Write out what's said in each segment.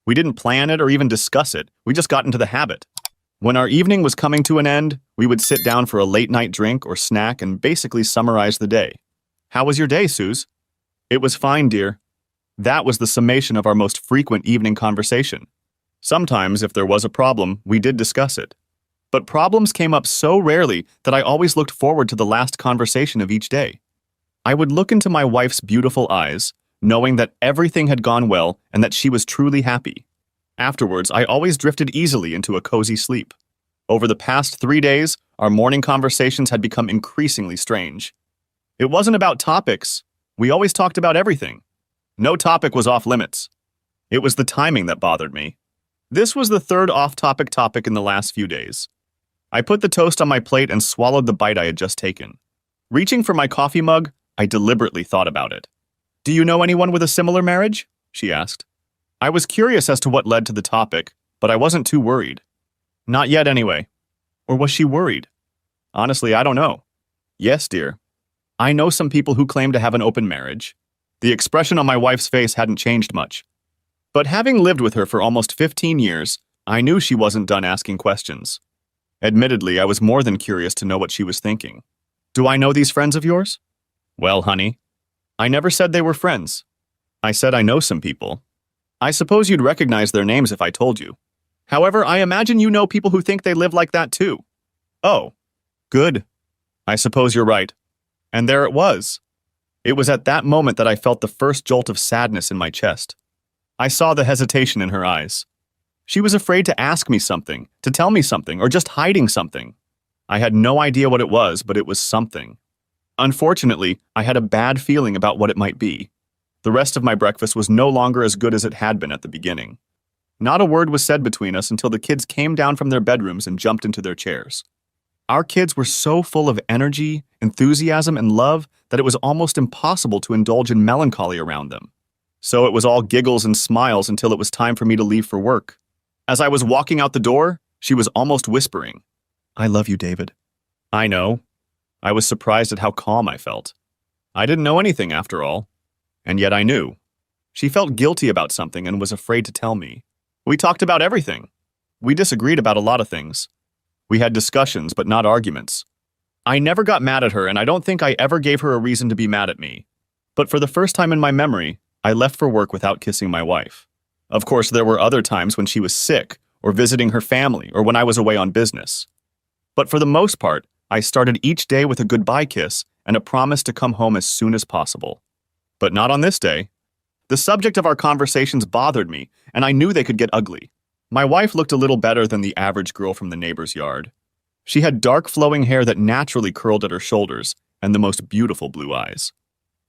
We didn't plan it or even discuss it. We just got into the habit. When our evening was coming to an end, we would sit down for a late-night drink or snack and basically summarize the day. How was your day, Suze? It was fine, dear. That was the summation of our most frequent evening conversation. Sometimes, if there was a problem, we did discuss it. But problems came up so rarely that I always looked forward to the last conversation of each day. I would look into my wife's beautiful eyes, knowing that everything had gone well and that she was truly happy. Afterwards, I always drifted easily into a cozy sleep. Over the past 3 days, our morning conversations had become increasingly strange. It wasn't about topics. We always talked about everything. No topic was off limits. It was the timing that bothered me. This was the third off-topic topic in the last few days. I put the toast on my plate and swallowed the bite I had just taken. Reaching for my coffee mug, I deliberately thought about it. "Do you know anyone with a similar marriage?" she asked. I was curious as to what led to the topic, but I wasn't too worried. Not yet, anyway. Or was she worried? Honestly, I don't know. Yes, dear. I know some people who claim to have an open marriage. The expression on my wife's face hadn't changed much. But having lived with her for almost 15 years, I knew she wasn't done asking questions. Admittedly, I was more than curious to know what she was thinking. "Do I know these friends of yours?" "Well, honey, I never said they were friends. I said I know some people. I suppose you'd recognize their names if I told you. However, I imagine you know people who think they live like that too." "Oh, good. I suppose you're right." And there it was. It was at that moment that I felt the first jolt of sadness in my chest. I saw the hesitation in her eyes. She was afraid to ask me something, to tell me something, or just hiding something. I had no idea what it was, but it was something. Unfortunately, I had a bad feeling about what it might be. The rest of my breakfast was no longer as good as it had been at the beginning. Not a word was said between us until the kids came down from their bedrooms and jumped into their chairs. Our kids were so full of energy, enthusiasm, and love that it was almost impossible to indulge in melancholy around them. So it was all giggles and smiles until it was time for me to leave for work. As I was walking out the door, she was almost whispering, "I love you, David." I know. I was surprised at how calm I felt. I didn't know anything after all. And yet I knew. She felt guilty about something and was afraid to tell me. We talked about everything. We disagreed about a lot of things. We had discussions, but not arguments. I never got mad at her, and I don't think I ever gave her a reason to be mad at me. But for the first time in my memory, I left for work without kissing my wife. Of course, there were other times when she was sick, or visiting her family, or when I was away on business. But for the most part, I started each day with a goodbye kiss and a promise to come home as soon as possible. But not on this day. The subject of our conversations bothered me, and I knew they could get ugly. My wife looked a little better than the average girl from the neighbor's yard. She had dark flowing hair that naturally curled at her shoulders, and the most beautiful blue eyes.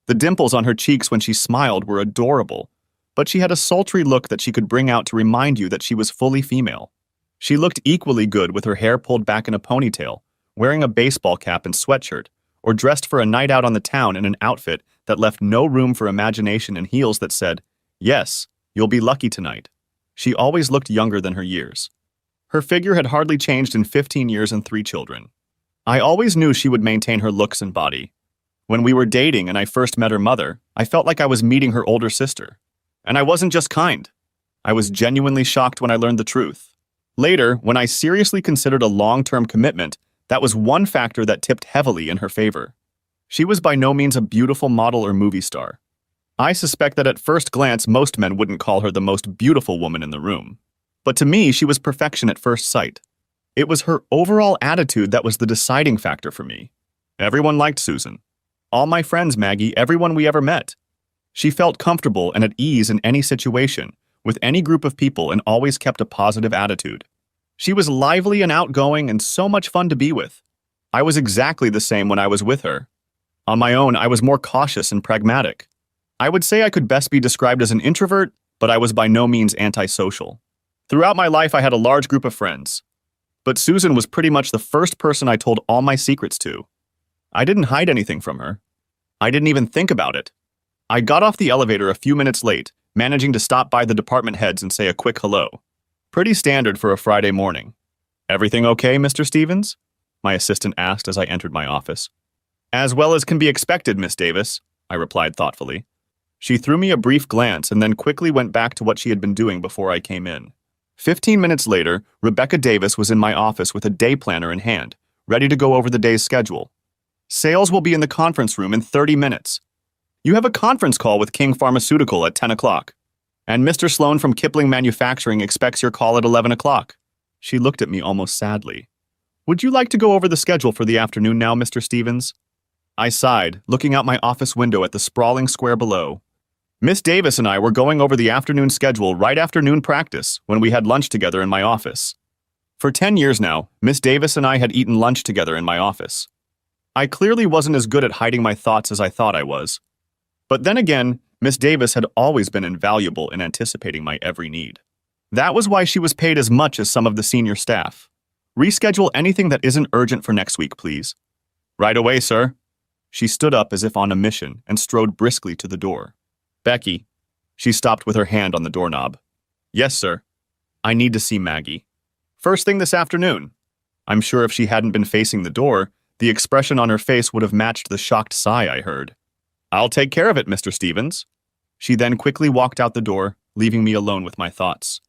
The dimples on her cheeks when she smiled were adorable, but she had a sultry look that she could bring out to remind you that she was fully female. She looked equally good with her hair pulled back in a ponytail, wearing a baseball cap and sweatshirt, or dressed for a night out on the town in an outfit that left no room for imagination and heels that said, "Yes, you'll be lucky tonight." She always looked younger than her years. Her figure had hardly changed in 15 years and 3 children. I always knew she would maintain her looks and body. When we were dating and I first met her mother, I felt like I was meeting her older sister. And I wasn't just kind. I was genuinely shocked when I learned the truth. Later, when I seriously considered a long-term commitment, that was one factor that tipped heavily in her favor. She was by no means a beautiful model or movie star. I suspect that at first glance, most men wouldn't call her the most beautiful woman in the room. But to me, she was perfection at first sight. It was her overall attitude that was the deciding factor for me. Everyone liked Susan. All my friends, Maggie, everyone we ever met. She felt comfortable and at ease in any situation, with any group of people, and always kept a positive attitude. She was lively and outgoing and so much fun to be with. I was exactly the same when I was with her. On my own, I was more cautious and pragmatic. I would say I could best be described as an introvert, but I was by no means antisocial. Throughout my life, I had a large group of friends. But Susan was pretty much the first person I told all my secrets to. I didn't hide anything from her. I didn't even think about it. I got off the elevator a few minutes late, managing to stop by the department heads and say a quick hello. Pretty standard for a Friday morning. "Everything okay, Mr. Stevens?" my assistant asked as I entered my office. "As well as can be expected, Miss Davis," I replied thoughtfully. She threw me a brief glance and then quickly went back to what she had been doing before I came in. 15 minutes later, Rebecca Davis was in my office with a day planner in hand, ready to go over the day's schedule. Sales will be in the conference room in 30 minutes. You have a conference call with King Pharmaceutical at 10 o'clock. And Mr. Sloan from Kipling Manufacturing expects your call at 11 o'clock. She looked at me almost sadly. Would you like to go over the schedule for the afternoon now, Mr. Stevens? I sighed, looking out my office window at the sprawling square below. Miss Davis and I were going over the afternoon schedule right after noon practice when we had lunch together in my office. For 10 years now, Miss Davis and I had eaten lunch together in my office. I clearly wasn't as good at hiding my thoughts as I thought I was. But then again, Miss Davis had always been invaluable in anticipating my every need. That was why she was paid as much as some of the senior staff. Reschedule anything that isn't urgent for next week, please. Right away, sir. She stood up as if on a mission and strode briskly to the door. Becky. She stopped with her hand on the doorknob. Yes, sir. I need to see Maggie. First thing this afternoon. I'm sure if she hadn't been facing the door, the expression on her face would have matched the shocked sigh I heard. I'll take care of it, Mr. Stevens. She then quickly walked out the door, leaving me alone with my thoughts.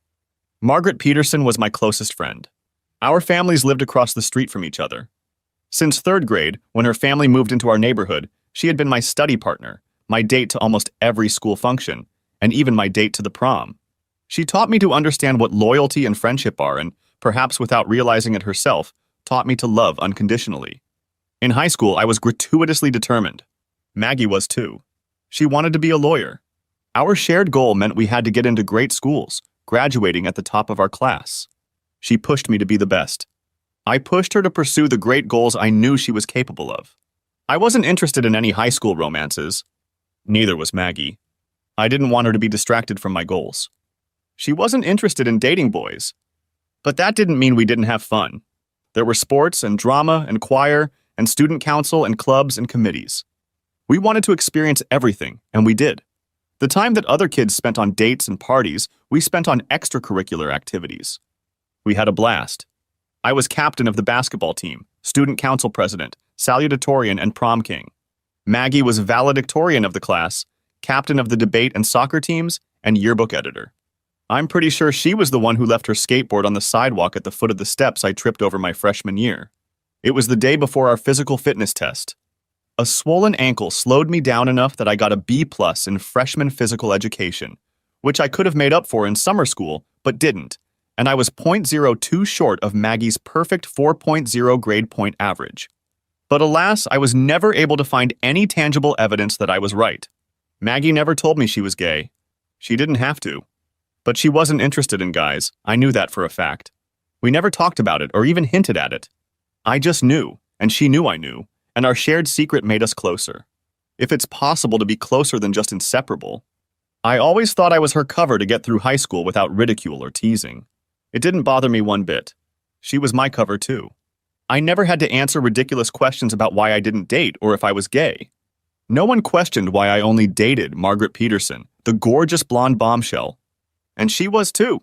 Margaret Peterson was my closest friend. Our families lived across the street from each other. Since third grade, when her family moved into our neighborhood, she had been my study partner, my date to almost every school function, and even my date to the prom. She taught me to understand what loyalty and friendship are and, perhaps without realizing it herself, taught me to love unconditionally. In high school, I was gratuitously determined. Maggie was too. She wanted to be a lawyer. Our shared goal meant we had to get into great schools, graduating at the top of our class. She pushed me to be the best. I pushed her to pursue the great goals I knew she was capable of. I wasn't interested in any high school romances. Neither was Maggie. I didn't want her to be distracted from my goals. She wasn't interested in dating boys. But that didn't mean we didn't have fun. There were sports and drama and choir and student council and clubs and committees. We wanted to experience everything, and we did. The time that other kids spent on dates and parties, we spent on extracurricular activities. We had a blast. I was captain of the basketball team, student council president, salutatorian, and prom king. Maggie was valedictorian of the class, captain of the debate and soccer teams, and yearbook editor. I'm pretty sure she was the one who left her skateboard on the sidewalk at the foot of the steps I tripped over my freshman year. It was the day before our physical fitness test. A swollen ankle slowed me down enough that I got a B+ in freshman physical education, which I could have made up for in summer school, but didn't, and I was .02 short of Maggie's perfect 4.0 grade point average. But alas, I was never able to find any tangible evidence that I was right. Maggie never told me she was gay. She didn't have to. But she wasn't interested in guys. I knew that for a fact. We never talked about it or even hinted at it. I just knew, and she knew I knew, and our shared secret made us closer. If it's possible to be closer than just inseparable. I always thought I was her cover to get through high school without ridicule or teasing. It didn't bother me one bit. She was my cover too. I never had to answer ridiculous questions about why I didn't date or if I was gay. No one questioned why I only dated Margaret Peterson, the gorgeous blonde bombshell. And she was too.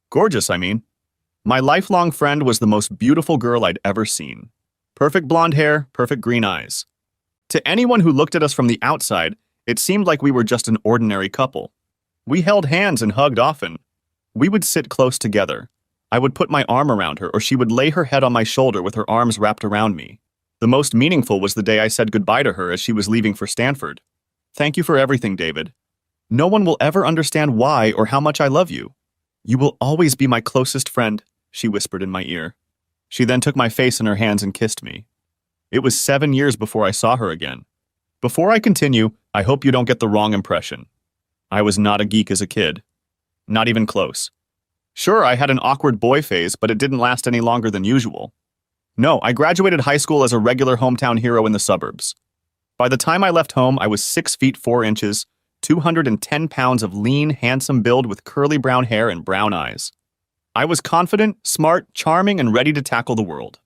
Gorgeous, I mean. My lifelong friend was the most beautiful girl I'd ever seen. Perfect blonde hair, perfect green eyes. To anyone who looked at us from the outside, it seemed like we were just an ordinary couple. We held hands and hugged often. We would sit close together. I would put my arm around her, or she would lay her head on my shoulder with her arms wrapped around me. The most meaningful was the day I said goodbye to her as she was leaving for Stanford. Thank you for everything, David. No one will ever understand why or how much I love you. You will always be my closest friend, she whispered in my ear. She then took my face in her hands and kissed me. It was 7 years before I saw her again. Before I continue, I hope you don't get the wrong impression. I was not a geek as a kid. Not even close. Sure, I had an awkward boy phase, but it didn't last any longer than usual. No, I graduated high school as a regular hometown hero in the suburbs. By the time I left home, I was 6 feet 4 inches, 210 pounds of lean, handsome build with curly brown hair and brown eyes. I was confident, smart, charming, and ready to tackle the world.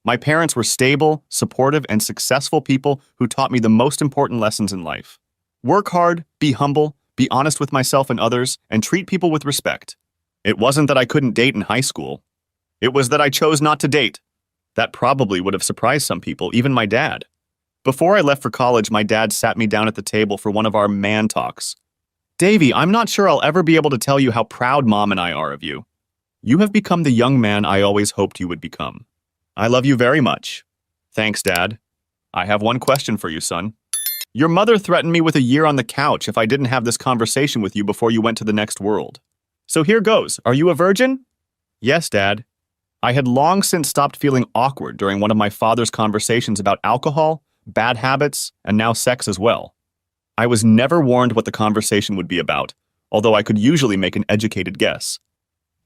My parents were stable, supportive, and successful people who taught me the most important lessons in life. Work hard, be humble, be honest with myself and others, and treat people with respect. It wasn't that I couldn't date in high school. It was that I chose not to date. That probably would have surprised some people, even my dad. Before I left for college, my dad sat me down at the table for one of our man talks. Davy, I'm not sure I'll ever be able to tell you how proud Mom and I are of you. You have become the young man I always hoped you would become. I love you very much. Thanks, Dad. I have one question for you, son. Your mother threatened me with a year on the couch if I didn't have this conversation with you before you went to the next world. So here goes. Are you a virgin? Yes, Dad. I had long since stopped feeling awkward during one of my father's conversations about alcohol, bad habits, and now sex as well. I was never warned what the conversation would be about, although I could usually make an educated guess.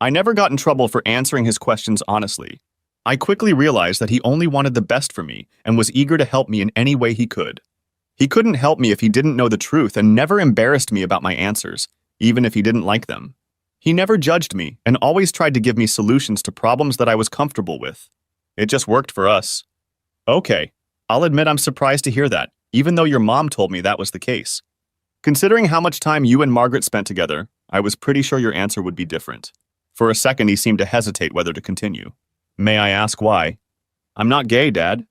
I never got in trouble for answering his questions honestly. I quickly realized that he only wanted the best for me and was eager to help me in any way he could. He couldn't help me if he didn't know the truth and never embarrassed me about my answers, even if he didn't like them. He never judged me and always tried to give me solutions to problems that I was comfortable with. It just worked for us. Okay, I'll admit I'm surprised to hear that, even though your mom told me that was the case. Considering how much time you and Margaret spent together, I was pretty sure your answer would be different. For a second, he seemed to hesitate whether to continue. May I ask why? I'm not gay, Dad.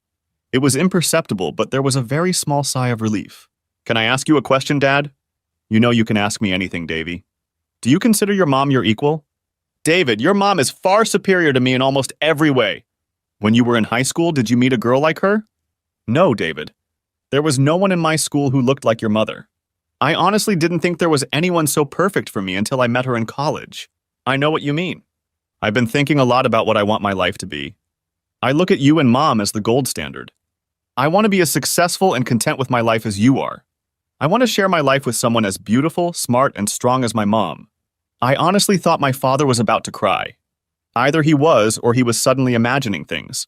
It was imperceptible, but there was a very small sigh of relief. Can I ask you a question, Dad? You know you can ask me anything, Davy. Do you consider your mom your equal? David, your mom is far superior to me in almost every way. When you were in high school, did you meet a girl like her? No, David. There was no one in my school who looked like your mother. I honestly didn't think there was anyone so perfect for me until I met her in college. I know what you mean. I've been thinking a lot about what I want my life to be. I look at you and Mom as the gold standard. I want to be as successful and content with my life as you are. I want to share my life with someone as beautiful, smart, and strong as my mom. I honestly thought my father was about to cry. Either he was or he was suddenly imagining things.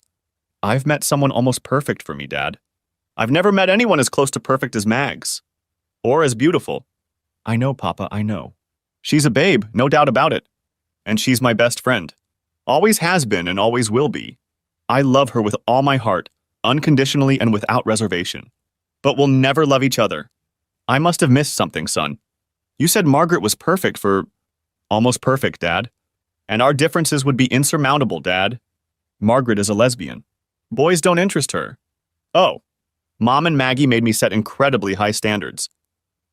I've met someone almost perfect for me, Dad. I've never met anyone as close to perfect as Mags. Or as beautiful. I know, Papa, I know. She's a babe, no doubt about it. And she's my best friend. Always has been and always will be. I love her with all my heart, unconditionally and without reservation. But we'll never love each other. I must have missed something, son. You said Margaret was perfect for... Almost perfect, Dad. And our differences would be insurmountable, Dad. Margaret is a lesbian. Boys don't interest her. Oh. Mom and Maggie made me set incredibly high standards.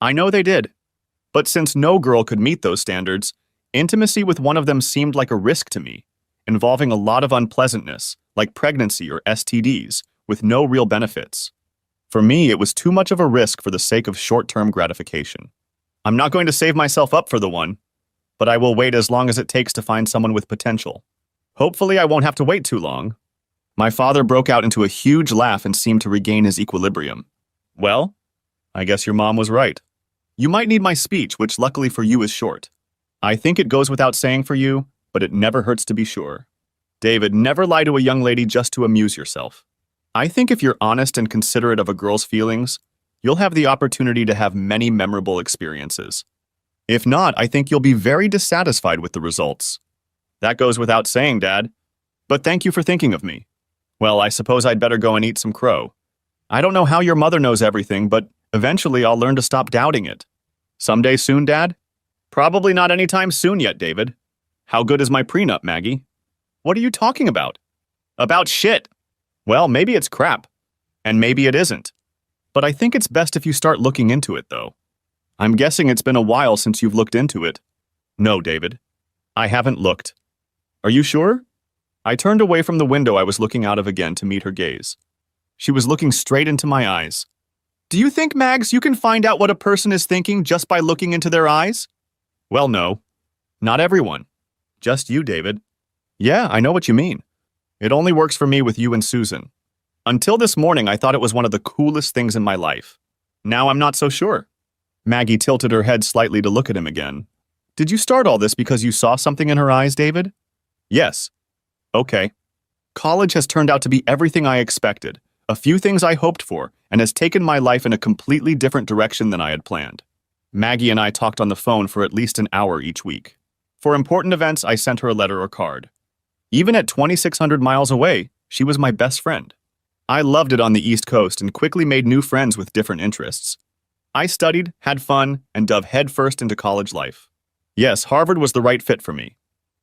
I know they did. But since no girl could meet those standards, intimacy with one of them seemed like a risk to me, involving a lot of unpleasantness, like pregnancy or STDs, with no real benefits. For me, it was too much of a risk for the sake of short-term gratification. I'm not going to save myself up for the one, but I will wait as long as it takes to find someone with potential. Hopefully, I won't have to wait too long. My father broke out into a huge laugh and seemed to regain his equilibrium. Well, I guess your mom was right. You might need my speech, which luckily for you is short. I think it goes without saying for you, but it never hurts to be sure. David, never lie to a young lady just to amuse yourself. I think if you're honest and considerate of a girl's feelings, you'll have the opportunity to have many memorable experiences. If not, I think you'll be very dissatisfied with the results. That goes without saying, Dad. But thank you for thinking of me. Well, I suppose I'd better go and eat some crow. I don't know how your mother knows everything, but eventually I'll learn to stop doubting it. Someday soon, Dad? Probably not anytime soon yet, David. How good is my prenup, Maggie? What are you talking about? About shit. Well, maybe it's crap. And maybe it isn't. But I think it's best if you start looking into it, though. I'm guessing it's been a while since you've looked into it. No, David. I haven't looked. Are you sure? I turned away from the window I was looking out of again to meet her gaze. She was looking straight into my eyes. Do you think, Mags, you can find out what a person is thinking just by looking into their eyes? Well, no. Not everyone. Just you, David. Yeah, I know what you mean. It only works for me with you and Susan. Until this morning, I thought it was one of the coolest things in my life. Now I'm not so sure. Maggie tilted her head slightly to look at him again. Did you start all this because you saw something in her eyes, David? Yes. Okay. College has turned out to be everything I expected, a few things I hoped for, and has taken my life in a completely different direction than I had planned. Maggie and I talked on the phone for at least an hour each week. For important events, I sent her a letter or card. Even at 2,600 miles away, she was my best friend. I loved it on the East Coast and quickly made new friends with different interests. I studied, had fun, and dove headfirst into college life. Yes, Harvard was the right fit for me.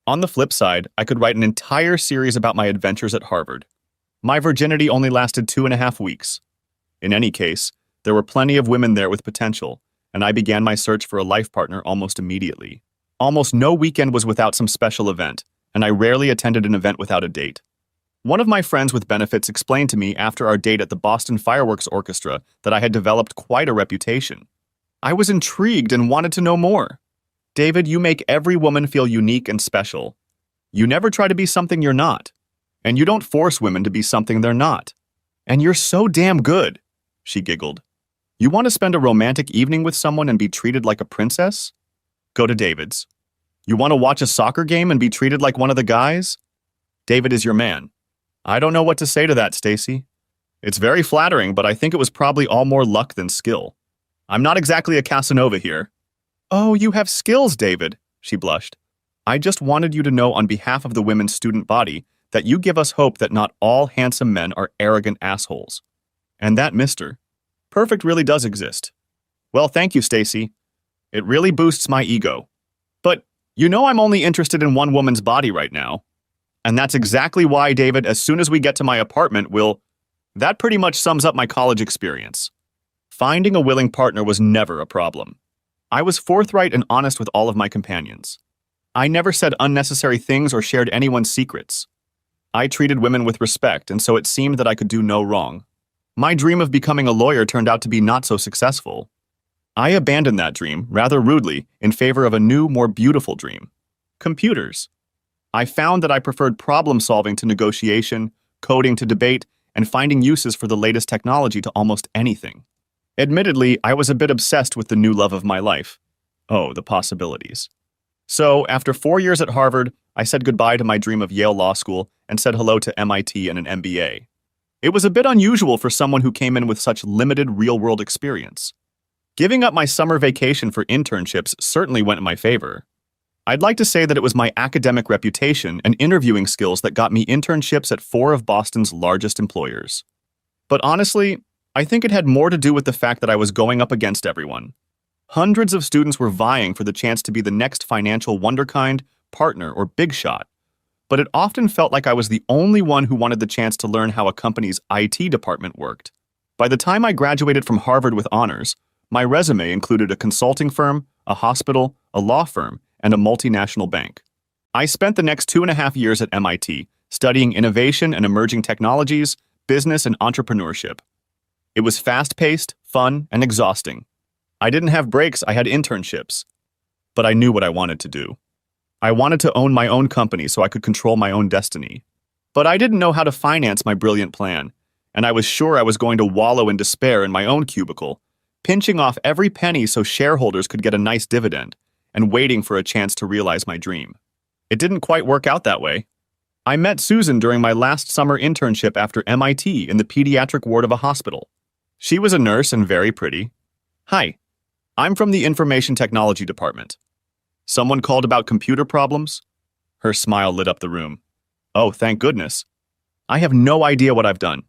On the flip side, I could write an entire series about my adventures at Harvard. My virginity only lasted 2.5 weeks. In any case, there were plenty of women there with potential, and I began my search for a life partner almost immediately. Almost no weekend was without some special event, and I rarely attended an event without a date. One of my friends with benefits explained to me after our date at the Boston Fireworks Orchestra that I had developed quite a reputation. I was intrigued and wanted to know more. David, you make every woman feel unique and special. You never try to be something you're not. And you don't force women to be something they're not. And you're so damn good, she giggled. You want to spend a romantic evening with someone and be treated like a princess? Go to David's. You want to watch a soccer game and be treated like one of the guys? David is your man. I don't know what to say to that, Stacy. It's very flattering, but I think it was probably all more luck than skill. I'm not exactly a Casanova here. Oh, you have skills, David, she blushed. I just wanted you to know on behalf of the women's student body that you give us hope that not all handsome men are arrogant assholes. And that Mr. Perfect really does exist. Well, thank you, Stacy. It really boosts my ego. But you know I'm only interested in one woman's body right now. And that's exactly why, David, as soon as we get to my apartment, that pretty much sums up my college experience. Finding a willing partner was never a problem. I was forthright and honest with all of my companions. I never said unnecessary things or shared anyone's secrets. I treated women with respect, and so it seemed that I could do no wrong. My dream of becoming a lawyer turned out to be not so successful. I abandoned that dream, rather rudely, in favor of a new, more beautiful dream. Computers. I found that I preferred problem-solving to negotiation, coding to debate, and finding uses for the latest technology to almost anything. Admittedly, I was a bit obsessed with the new love of my life. Oh, the possibilities. So, after 4 years at Harvard, I said goodbye to my dream of Yale Law School and said hello to MIT and an MBA. It was a bit unusual for someone who came in with such limited real-world experience. Giving up my summer vacation for internships certainly went in my favor. I'd like to say that it was my academic reputation and interviewing skills that got me internships at 4 of Boston's largest employers. But honestly, I think it had more to do with the fact that I was going up against everyone. Hundreds of students were vying for the chance to be the next financial wonderkind, partner, or big shot. But it often felt like I was the only one who wanted the chance to learn how a company's IT department worked. By the time I graduated from Harvard with honors, my resume included a consulting firm, a hospital, a law firm, and a multinational bank. I spent the next 2.5 years at MIT studying innovation and emerging technologies, business, and entrepreneurship. It was fast-paced, fun, and exhausting. I didn't have breaks, I had internships. But I knew what I wanted to do. I wanted to own my own company so I could control my own destiny. But I didn't know how to finance my brilliant plan, and I was sure I was going to wallow in despair in my own cubicle, pinching off every penny so shareholders could get a nice dividend, and waiting for a chance to realize my dream. It didn't quite work out that way. I met Susan during my last summer internship after MIT in the pediatric ward of a hospital. She was a nurse and very pretty. Hi, I'm from the information technology department. Someone called about computer problems? Her smile lit up the room. Oh, thank goodness. I have no idea what I've done,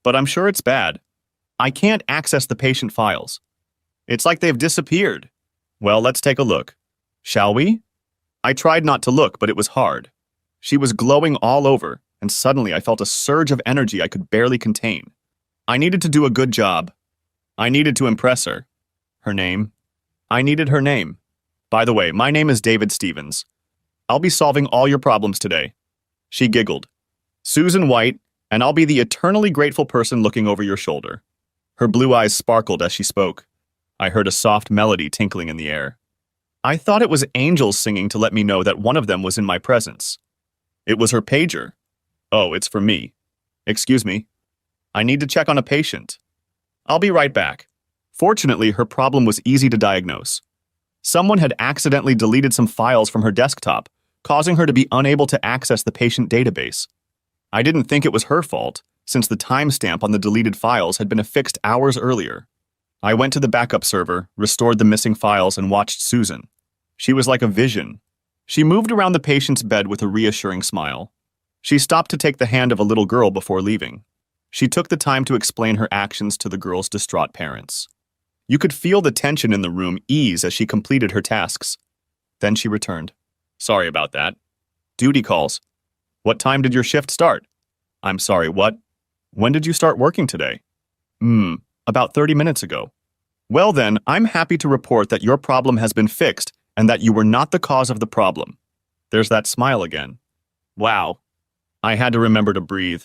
but I'm sure it's bad. I can't access the patient files. It's like they've disappeared. Well, let's take a look. Shall we? I tried not to look, but it was hard. She was glowing all over, and suddenly I felt a surge of energy I could barely contain. I needed to do a good job. I needed to impress her. Her name? I needed her name. By the way, my name is David Stevens. I'll be solving all your problems today. She giggled. Susan White, and I'll be the eternally grateful person looking over your shoulder. Her blue eyes sparkled as she spoke. I heard a soft melody tinkling in the air. I thought it was angels singing to let me know that one of them was in my presence. It was her pager. Oh, it's for me. Excuse me. I need to check on a patient. I'll be right back. Fortunately, her problem was easy to diagnose. Someone had accidentally deleted some files from her desktop, causing her to be unable to access the patient database. I didn't think it was her fault, since the timestamp on the deleted files had been affixed hours earlier. I went to the backup server, restored the missing files, and watched Susan. She was like a vision. She moved around the patient's bed with a reassuring smile. She stopped to take the hand of a little girl before leaving. She took the time to explain her actions to the girl's distraught parents. You could feel the tension in the room ease as she completed her tasks. Then she returned. Sorry about that. Duty calls. What time did your shift start? I'm sorry, what? When did you start working today? About 30 minutes ago. Well then, I'm happy to report that your problem has been fixed and that you were not the cause of the problem. There's that smile again. Wow. I had to remember to breathe.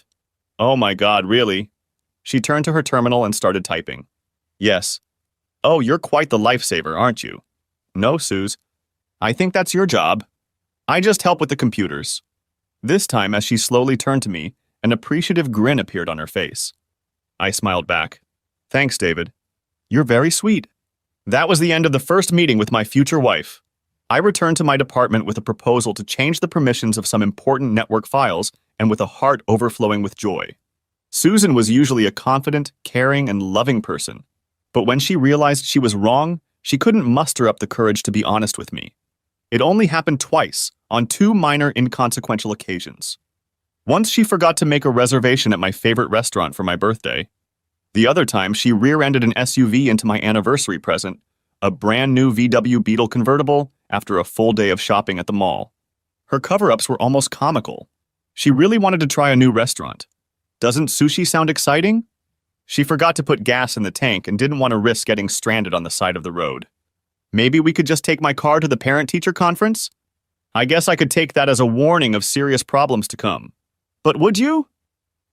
Oh my God, really? She turned to her terminal and started typing. Yes. Oh, you're quite the lifesaver, aren't you? No, Suze. I think that's your job. I just help with the computers. This time, as she slowly turned to me, an appreciative grin appeared on her face. I smiled back. Thanks, David. You're very sweet. That was the end of the first meeting with my future wife. I returned to my department with a proposal to change the permissions of some important network files and with a heart overflowing with joy. Susan was usually a confident, caring, and loving person. But when she realized she was wrong, she couldn't muster up the courage to be honest with me. It only happened twice, on two minor inconsequential occasions. Once she forgot to make a reservation at my favorite restaurant for my birthday. The other time, she rear-ended an SUV into my anniversary present, a brand new VW Beetle convertible, after a full day of shopping at the mall. Her cover-ups were almost comical. She really wanted to try a new restaurant. Doesn't sushi sound exciting? She forgot to put gas in the tank and didn't want to risk getting stranded on the side of the road. Maybe we could just take my car to the parent-teacher conference? I guess I could take that as a warning of serious problems to come. But would you?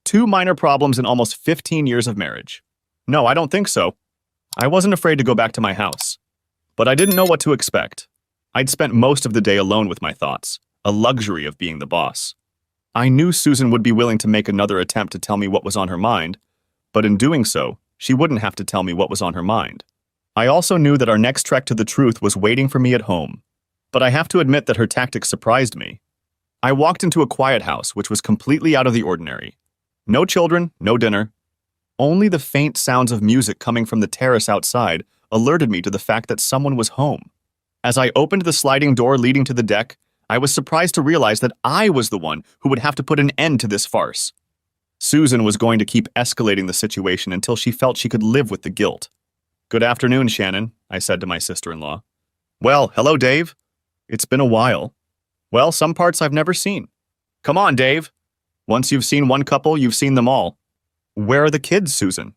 Two minor problems in almost 15 years of marriage. No, I don't think so. I wasn't afraid to go back to my house. But I didn't know what to expect. I'd spent most of the day alone with my thoughts, a luxury of being the boss. I knew Susan would be willing to make another attempt to tell me what was on her mind, but in doing so, she wouldn't have to tell me what was on her mind. I also knew that our next trek to the truth was waiting for me at home. But I have to admit that her tactics surprised me. I walked into a quiet house, which was completely out of the ordinary. No children, no dinner. Only the faint sounds of music coming from the terrace outside alerted me to the fact that someone was home. As I opened the sliding door leading to the deck, I was surprised to realize that I was the one who would have to put an end to this farce. Susan was going to keep escalating the situation until she felt she could live with the guilt. Good afternoon, Shannon, I said to my sister-in-law. Well, hello, Dave. It's been a while. Well, some parts I've never seen. Come on, Dave. Once you've seen one couple, you've seen them all. Where are the kids, Susan?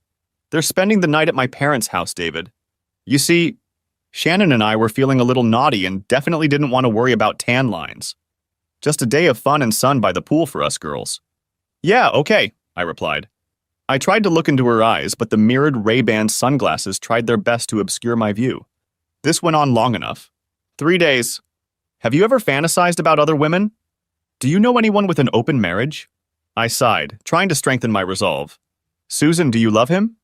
They're spending the night at my parents' house, David. You see, Shannon and I were feeling a little naughty and definitely didn't want to worry about tan lines. Just a day of fun and sun by the pool for us girls. Yeah, okay, I replied. I tried to look into her eyes, but the mirrored Ray-Ban sunglasses tried their best to obscure my view. This went on long enough. 3 days. Have you ever fantasized about other women? Do you know anyone with an open marriage? I sighed, trying to strengthen my resolve. Susan, do you love him?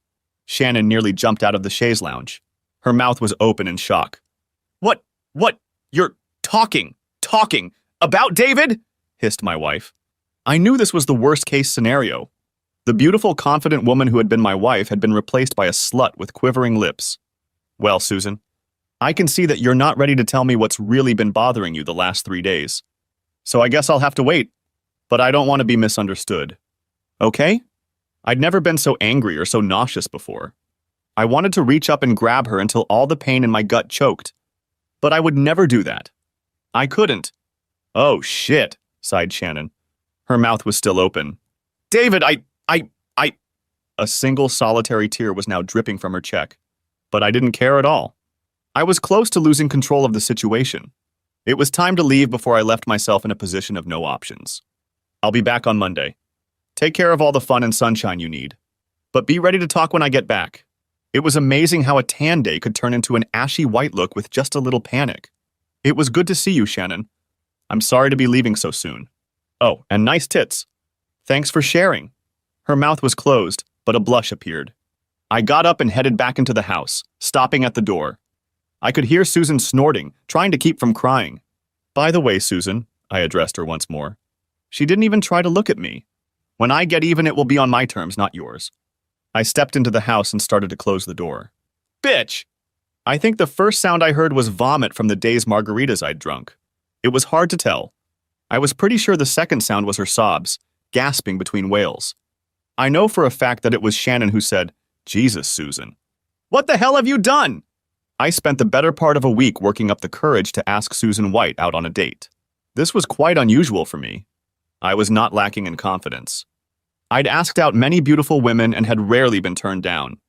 Shannon nearly jumped out of the chaise lounge. Her mouth was open in shock. What? You're talking about David? Hissed my wife. I knew this was the worst-case scenario. The beautiful, confident woman who had been my wife had been replaced by a slut with quivering lips. Well, Susan, I can see that you're not ready to tell me what's really been bothering you the last 3 days. So I guess I'll have to wait. But I don't want to be misunderstood. Okay? I'd never been so angry or so nauseous before. I wanted to reach up and grab her until all the pain in my gut choked. But I would never do that. I couldn't. Oh, shit, sighed Shannon. Her mouth was still open. David, I... A single solitary tear was now dripping from her cheek. But I didn't care at all. I was close to losing control of the situation. It was time to leave before I left myself in a position of no options. I'll be back on Monday. Take care of all the fun and sunshine you need. But be ready to talk when I get back. It was amazing how a tan day could turn into an ashy white look with just a little panic. It was good to see you, Shannon. I'm sorry to be leaving so soon. Oh, and nice tits. Thanks for sharing. Her mouth was closed, but a blush appeared. I got up and headed back into the house, stopping at the door. I could hear Susan snorting, trying to keep from crying. By the way, Susan, I addressed her once more. She didn't even try to look at me. When I get even, it will be on my terms, not yours. I stepped into the house and started to close the door. Bitch! I think the first sound I heard was vomit from the day's margaritas I'd drunk. It was hard to tell. I was pretty sure the second sound was her sobs, gasping between wails. I know for a fact that it was Shannon who said, Jesus, Susan. What the hell have you done? I spent the better part of a week working up the courage to ask Susan White out on a date. This was quite unusual for me. I was not lacking in confidence. I'd asked out many beautiful women and had rarely been turned down.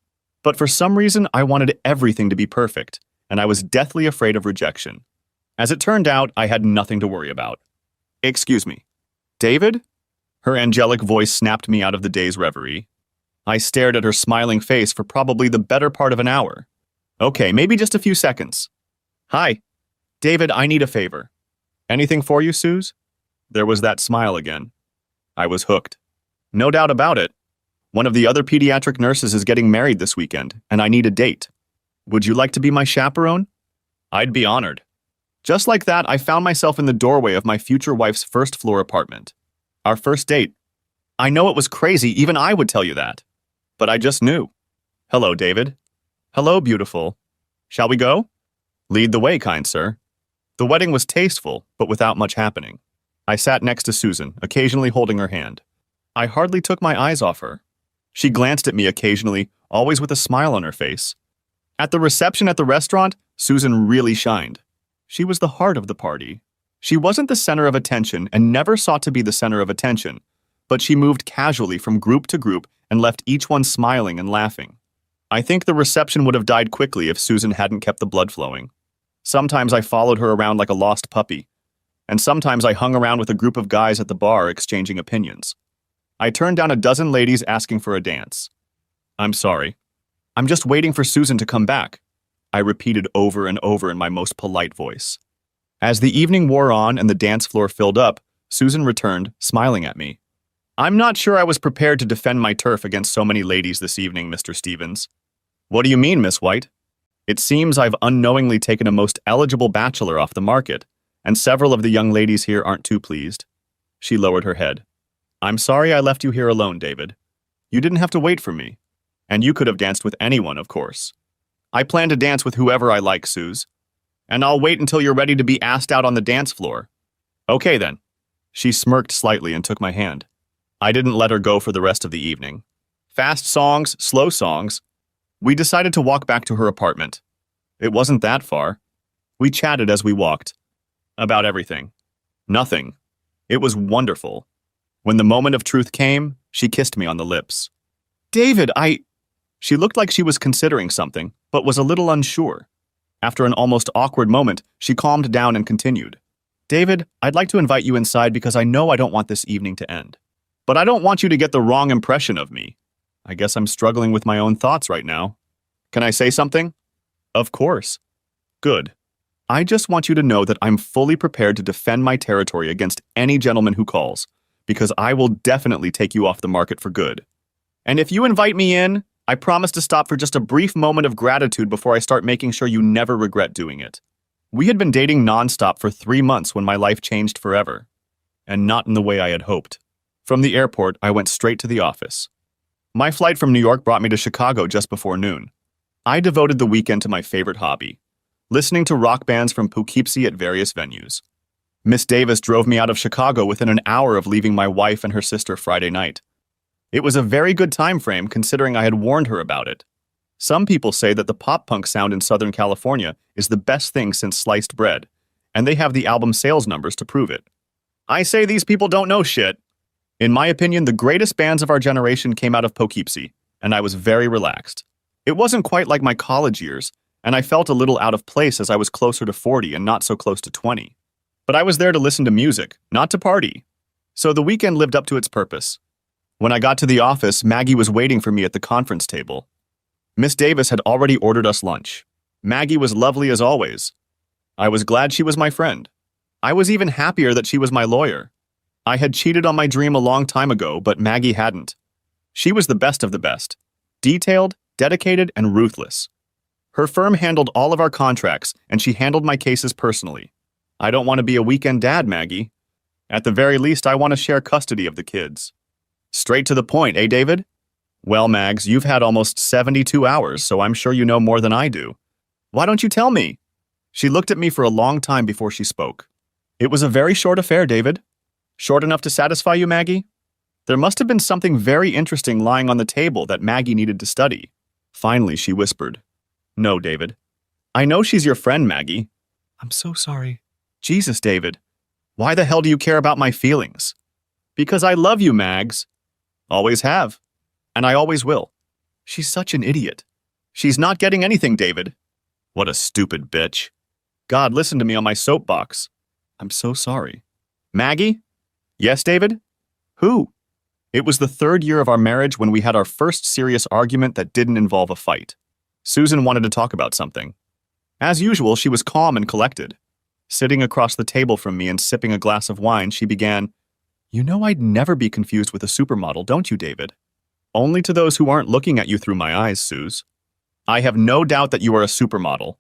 But for some reason, I wanted everything to be perfect, and I was deathly afraid of rejection. As it turned out, I had nothing to worry about. Excuse me. David? Her angelic voice snapped me out of the day's reverie. I stared at her smiling face for probably the better part of an hour. Okay, maybe just a few seconds. Hi. David, I need a favor. Anything for you, Suze? There was that smile again. I was hooked. No doubt about it. One of the other pediatric nurses is getting married this weekend, and I need a date. Would you like to be my chaperone? I'd be honored. Just like that, I found myself in the doorway of my future wife's first-floor apartment. Our first date. I know it was crazy, even I would tell you that. But I just knew. Hello, David. Hello, beautiful. Shall we go? Lead the way, kind sir. The wedding was tasteful, but without much happening. I sat next to Susan, occasionally holding her hand. I hardly took my eyes off her. She glanced at me occasionally, always with a smile on her face. At the reception at the restaurant, Susan really shined. She was the heart of the party. She wasn't the center of attention and never sought to be the center of attention, but she moved casually from group to group and left each one smiling and laughing. I think the reception would have died quickly if Susan hadn't kept the blood flowing. Sometimes I followed her around like a lost puppy, and sometimes I hung around with a group of guys at the bar exchanging opinions. I turned down a dozen ladies asking for a dance. I'm sorry. I'm just waiting for Susan to come back, I repeated over and over in my most polite voice. As the evening wore on and the dance floor filled up, Susan returned, smiling at me. I'm not sure I was prepared to defend my turf against so many ladies this evening, Mr. Stevens. What do you mean, Miss White? It seems I've unknowingly taken a most eligible bachelor off the market, and several of the young ladies here aren't too pleased. She lowered her head. I'm sorry I left you here alone, David. You didn't have to wait for me. And you could have danced with anyone, of course. I plan to dance with whoever I like, Suze. And I'll wait until you're ready to be asked out on the dance floor. Okay, then. She smirked slightly and took my hand. I didn't let her go for the rest of the evening. Fast songs, slow songs. We decided to walk back to her apartment. It wasn't that far. We chatted as we walked. About everything. Nothing. It was wonderful. When the moment of truth came, she kissed me on the lips. David, She looked like she was considering something, but was a little unsure. After an almost awkward moment, she calmed down and continued. David, I'd like to invite you inside because I know I don't want this evening to end. But I don't want you to get the wrong impression of me. I guess I'm struggling with my own thoughts right now. Can I say something? Of course. Good. I just want you to know that I'm fully prepared to defend my territory against any gentleman who calls, because I will definitely take you off the market for good. And if you invite me in, I promise to stop for just a brief moment of gratitude before I start making sure you never regret doing it. We had been dating nonstop for 3 months when my life changed forever. And not in the way I had hoped. From the airport, I went straight to the office. My flight from New York brought me to Chicago just before noon. I devoted the weekend to my favorite hobby, listening to rock bands from Poughkeepsie at various venues. Miss Davis drove me out of Chicago within an hour of leaving my wife and her sister Friday night. It was a very good time frame considering I had warned her about it. Some people say that the pop-punk sound in Southern California is the best thing since sliced bread, and they have the album sales numbers to prove it. I say these people don't know shit. In my opinion, the greatest bands of our generation came out of Poughkeepsie, and I was very relaxed. It wasn't quite like my college years, and I felt a little out of place as I was closer to 40 and not so close to 20. But I was there to listen to music, not to party. So the weekend lived up to its purpose. When I got to the office, Maggie was waiting for me at the conference table. Miss Davis had already ordered us lunch. Maggie was lovely as always. I was glad she was my friend. I was even happier that she was my lawyer. I had cheated on my dream a long time ago, but Maggie hadn't. She was the best of the best. Detailed, dedicated, and ruthless. Her firm handled all of our contracts, and she handled my cases personally. I don't want to be a weekend dad, Maggie. At the very least, I want to share custody of the kids. Straight to the point, eh, David? Well, Mags, you've had almost 72 hours, so I'm sure you know more than I do. Why don't you tell me? She looked at me for a long time before she spoke. It was a very short affair, David. Short enough to satisfy you, Maggie? There must have been something very interesting lying on the table that Maggie needed to study. Finally, she whispered. No, David. I know she's your friend, Maggie. I'm so sorry. Jesus, David. Why the hell do you care about my feelings? Because I love you, Mags. Always have. And I always will. She's such an idiot. She's not getting anything, David. What a stupid bitch. God, listen to me on my soapbox. I'm so sorry. Maggie? Yes, David? Who? It was the 3rd year of our marriage when we had our first serious argument that didn't involve a fight. Susan wanted to talk about something. As usual, she was calm and collected. Sitting across the table from me and sipping a glass of wine, she began, "You know I'd never be confused with a supermodel, don't you, David? Only to those who aren't looking at you through my eyes, Suze. I have no doubt that you are a supermodel."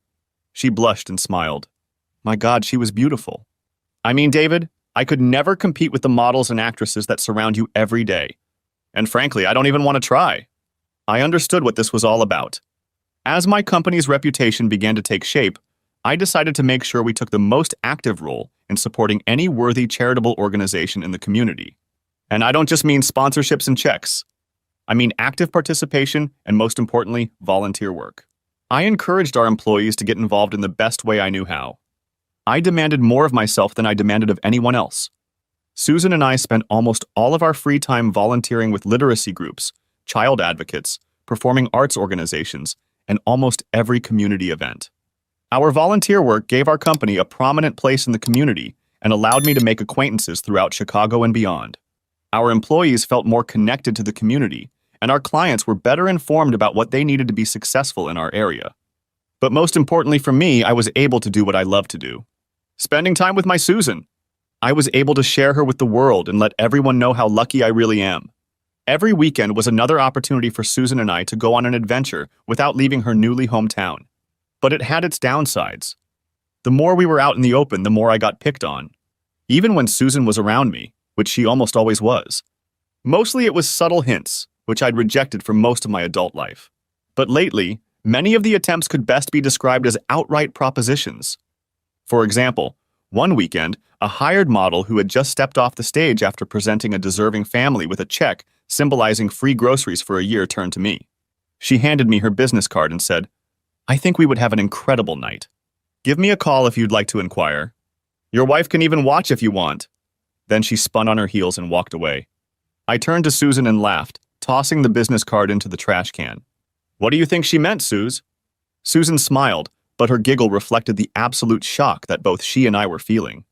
She blushed and smiled. My God, she was beautiful. I mean, David, I could never compete with the models and actresses that surround you every day. And frankly, I don't even want to try. I understood what this was all about. As my company's reputation began to take shape, I decided to make sure we took the most active role in supporting any worthy charitable organization in the community. And I don't just mean sponsorships and checks. I mean active participation and, most importantly, volunteer work. I encouraged our employees to get involved in the best way I knew how. I demanded more of myself than I demanded of anyone else. Susan and I spent almost all of our free time volunteering with literacy groups, child advocates, performing arts organizations, and almost every community event. Our volunteer work gave our company a prominent place in the community and allowed me to make acquaintances throughout Chicago and beyond. Our employees felt more connected to the community, and our clients were better informed about what they needed to be successful in our area. But most importantly for me, I was able to do what I love to do. Spending time with my Susan. I was able to share her with the world and let everyone know how lucky I really am. Every weekend was another opportunity for Susan and I to go on an adventure without leaving her newly hometown. But it had its downsides. The more we were out in the open, the more I got picked on. Even when Susan was around me, which she almost always was. Mostly it was subtle hints, which I'd rejected for most of my adult life. But lately, many of the attempts could best be described as outright propositions. For example, one weekend, a hired model who had just stepped off the stage after presenting a deserving family with a check symbolizing free groceries for a year turned to me. She handed me her business card and said, "I think we would have an incredible night. Give me a call if you'd like to inquire. Your wife can even watch if you want." Then she spun on her heels and walked away. I turned to Susan and laughed, tossing the business card into the trash can. "What do you think she meant, Suze?" Susan smiled, but her giggle reflected the absolute shock that both she and I were feeling.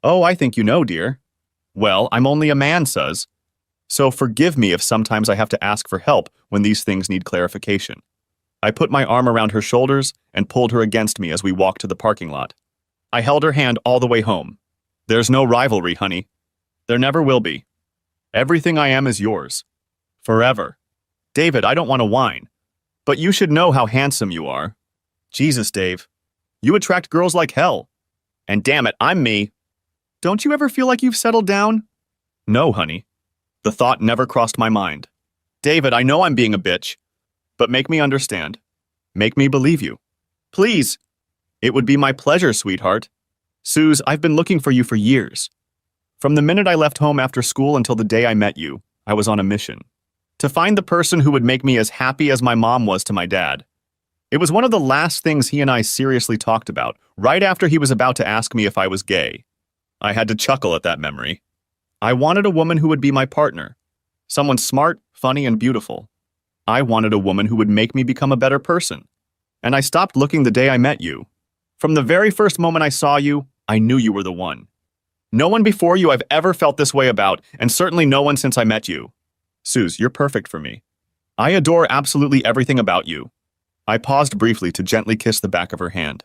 "Oh, I think you know, dear." "Well, I'm only a man, Suz. So forgive me if sometimes I have to ask for help when these things need clarification." I put my arm around her shoulders and pulled her against me as we walked to the parking lot. I held her hand all the way home. "There's no rivalry, honey. There never will be. Everything I am is yours. Forever. David, I don't want to whine, but you should know how handsome you are. Jesus, Dave. You attract girls like hell. And damn it, I'm me. Don't you ever feel like you've settled down?" "No, honey." The thought never crossed my mind. "David, I know I'm being a bitch, but make me understand. Make me believe you. Please." "It would be my pleasure, sweetheart. Suze, I've been looking for you for years. From the minute I left home after school until the day I met you, I was on a mission. To find the person who would make me as happy as my mom was to my dad. It was one of the last things he and I seriously talked about, right after he was about to ask me if I was gay. I had to chuckle at that memory. I wanted a woman who would be my partner. Someone smart, funny, and beautiful. I wanted a woman who would make me become a better person. And I stopped looking the day I met you. From the very first moment I saw you, I knew you were the one. No one before you I've ever felt this way about, and certainly no one since I met you. Suze, you're perfect for me. I adore absolutely everything about you." I paused briefly to gently kiss the back of her hand.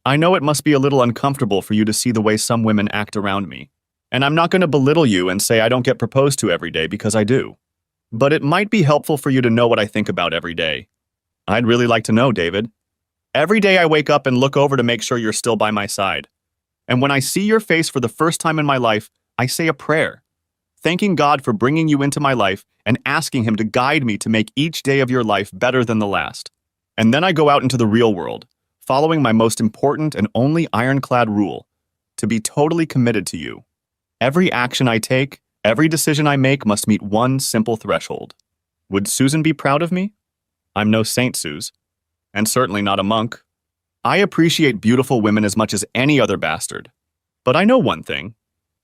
"I know it must be a little uncomfortable for you to see the way some women act around me. And I'm not going to belittle you and say I don't get proposed to every day, because I do. But it might be helpful for you to know what I think about every day. I'd really like to know, David. Every day I wake up and look over to make sure you're still by my side. And when I see your face for the first time in my life, I say a prayer, thanking God for bringing you into my life and asking Him to guide me to make each day of your life better than the last. And then I go out into the real world, following my most important and only ironclad rule, to be totally committed to you. Every action I take, every decision I make must meet one simple threshold. Would Susan be proud of me? I'm no saint, Suze, and certainly not a monk. I appreciate beautiful women as much as any other bastard. But I know one thing.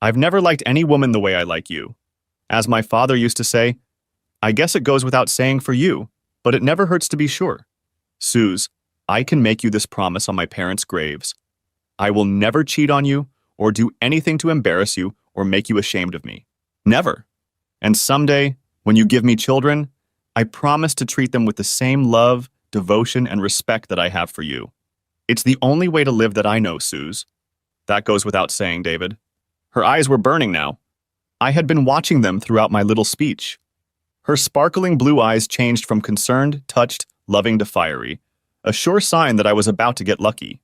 I've never liked any woman the way I like you. As my father used to say, I guess it goes without saying for you, but it never hurts to be sure. Suze, I can make you this promise on my parents' graves. I will never cheat on you or do anything to embarrass you or make you ashamed of me. Never. And someday, when you give me children, I promise to treat them with the same love, devotion, and respect that I have for you. It's the only way to live that I know, Suze. That goes without saying, David. Her eyes were burning now. I had been watching them throughout my little speech. Her sparkling blue eyes changed from concerned, touched, loving to fiery, a sure sign that I was about to get lucky.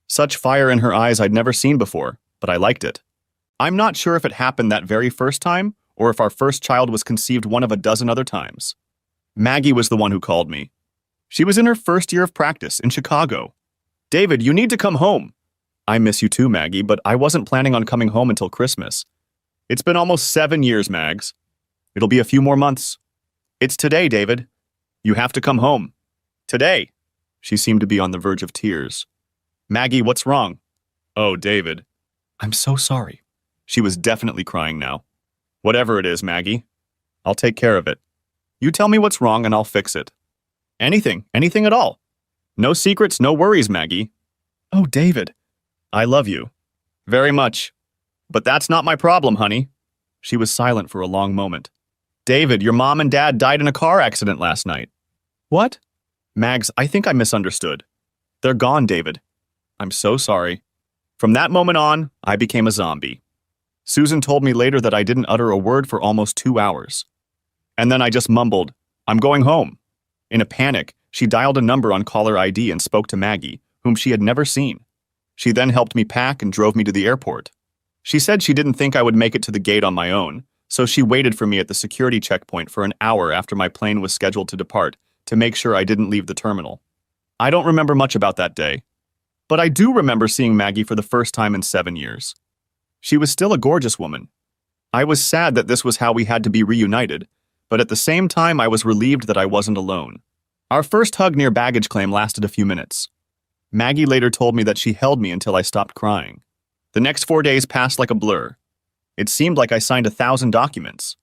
Such fire in her eyes I'd never seen before, but I liked it. I'm not sure if it happened that very first time or if our first child was conceived one of a dozen other times. Maggie was the one who called me. She was in her first year of practice in Chicago. David, you need to come home. I miss you too, Maggie, but I wasn't planning on coming home until Christmas. It's been almost 7 years, Mags. It'll be a few more months. It's today, David. You have to come home. Today. She seemed to be on the verge of tears. Maggie, what's wrong? Oh, David. I'm so sorry. She was definitely crying now. Whatever it is, Maggie. I'll take care of it. You tell me what's wrong and I'll fix it. Anything at all. No secrets, no worries, Maggie. Oh, David. I love you. Very much. But that's not my problem, honey. She was silent for a long moment. David, your mom and dad died in a car accident last night. What? Mags, I think I misunderstood. They're gone, David. I'm so sorry. From that moment on, I became a zombie. Susan told me later that I didn't utter a word for almost 2 hours. And then I just mumbled, I'm going home. In a panic, she dialed a number on caller ID and spoke to Maggie, whom she had never seen. She then helped me pack and drove me to the airport. She said she didn't think I would make it to the gate on my own, so she waited for me at the security checkpoint for an hour after my plane was scheduled to depart to make sure I didn't leave the terminal. I don't remember much about that day, but I do remember seeing Maggie for the first time in 7 years. She was still a gorgeous woman. I was sad that this was how we had to be reunited, but at the same time I was relieved that I wasn't alone. Our first hug near baggage claim lasted a few minutes. Maggie later told me that she held me until I stopped crying. The next 4 days passed like a blur. It seemed like I signed 1,000 documents.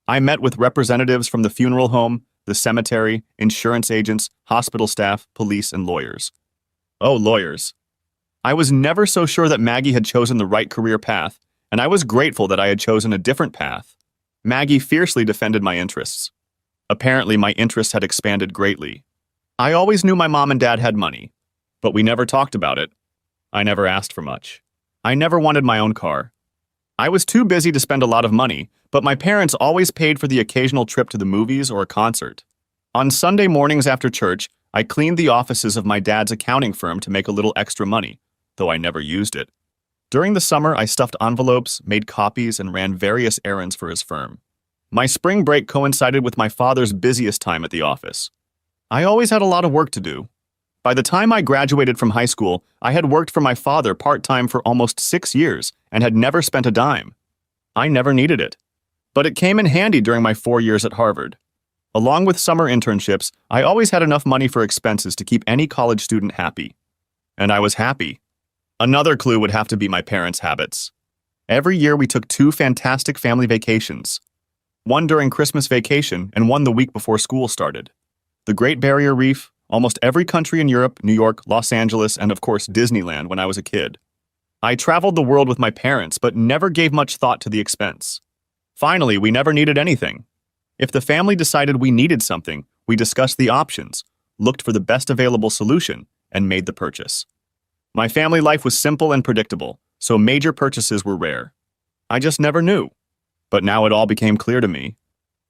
I met with representatives from the funeral home, the cemetery, insurance agents, hospital staff, police, and lawyers. Oh, lawyers. I was never so sure that Maggie had chosen the right career path, and I was grateful that I had chosen a different path. Maggie fiercely defended my interests. Apparently, my interests had expanded greatly. I always knew my mom and dad had money, but we never talked about it. I never asked for much. I never wanted my own car. I was too busy to spend a lot of money, but my parents always paid for the occasional trip to the movies or a concert. On Sunday mornings after church, I cleaned the offices of my dad's accounting firm to make a little extra money, though I never used it. During the summer, I stuffed envelopes, made copies, and ran various errands for his firm. My spring break coincided with my father's busiest time at the office. I always had a lot of work to do. By the time I graduated from high school, I had worked for my father part-time for almost 6 years and had never spent a dime. I never needed it. But it came in handy during my 4 years at Harvard. Along with summer internships, I always had enough money for expenses to keep any college student happy. And I was happy. Another clue would have to be my parents' habits. Every year we took 2 fantastic family vacations. One during Christmas vacation and one the week before school started. The Great Barrier Reef, almost every country in Europe, New York, Los Angeles, and of course Disneyland when I was a kid. I traveled the world with my parents, but never gave much thought to the expense. Finally, we never needed anything. If the family decided we needed something, we discussed the options, looked for the best available solution, and made the purchase. My family life was simple and predictable, so major purchases were rare. I just never knew. But now it all became clear to me.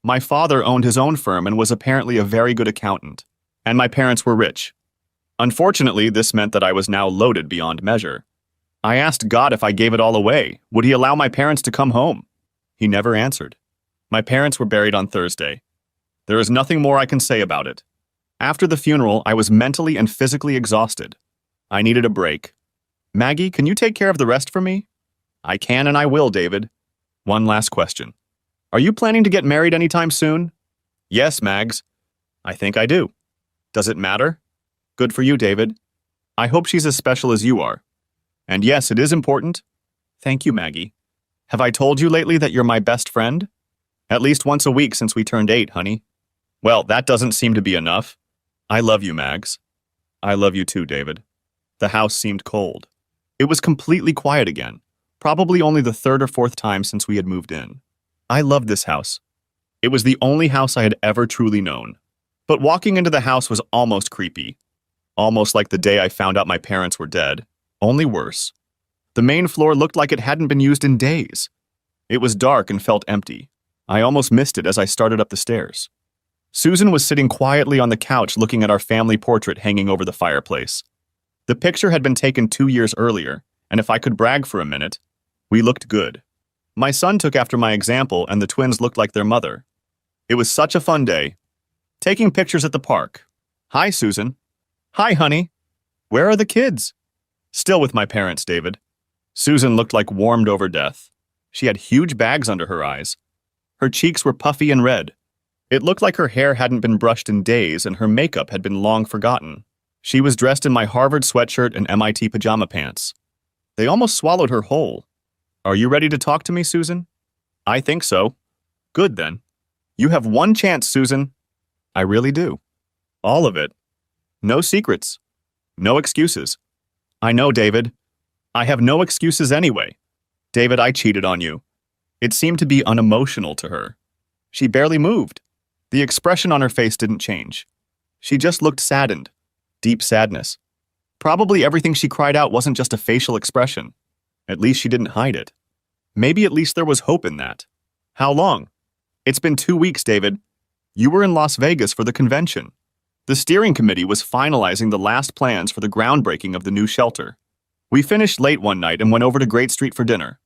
My father owned his own firm and was apparently a very good accountant. And my parents were rich. Unfortunately, this meant that I was now loaded beyond measure. I asked God if I gave it all away, would he allow my parents to come home? He never answered. My parents were buried on Thursday. There is nothing more I can say about it. After the funeral, I was mentally and physically exhausted. I needed a break. Maggie, can you take care of the rest for me? I can and I will, David. One last question. Are you planning to get married anytime soon? Yes, Mags. I think I do. Does it matter? Good for you, David. I hope she's as special as you are. And yes, it is important. Thank you, Maggie. Have I told you lately that you're my best friend? At least once a week since we turned 8, honey. Well, that doesn't seem to be enough. I love you, Mags. I love you too, David. The house seemed cold. It was completely quiet again, probably only the third or fourth time since we had moved in. I loved this house. It was the only house I had ever truly known. But walking into the house was almost creepy. Almost like the day I found out my parents were dead, only worse. The main floor looked like it hadn't been used in days. It was dark and felt empty. I almost missed it as I started up the stairs. Susan was sitting quietly on the couch looking at our family portrait hanging over the fireplace. The picture had been taken 2 years earlier, and if I could brag for a minute, we looked good. My son took after my example, and the twins looked like their mother. It was such a fun day. Taking pictures at the park. Hi, Susan. Hi, honey. Where are the kids? Still with my parents, David. Susan looked like warmed over death. She had huge bags under her eyes. Her cheeks were puffy and red. It looked like her hair hadn't been brushed in days and her makeup had been long forgotten. She was dressed in my Harvard sweatshirt and MIT pajama pants. They almost swallowed her whole. Are you ready to talk to me, Susan? I think so. Good then. You have one chance, Susan. I really do. All of it. No secrets. No excuses. I know, David. I have no excuses anyway. David, I cheated on you. It seemed to be unemotional to her. She barely moved. The expression on her face didn't change. She just looked saddened. Deep sadness. Probably everything she cried out wasn't just a facial expression. At least she didn't hide it. Maybe at least there was hope in that. How long? It's been 2 weeks, David. You were in Las Vegas for the convention. The steering committee was finalizing the last plans for the groundbreaking of the new shelter. We finished late one night and went over to Great Street for dinner.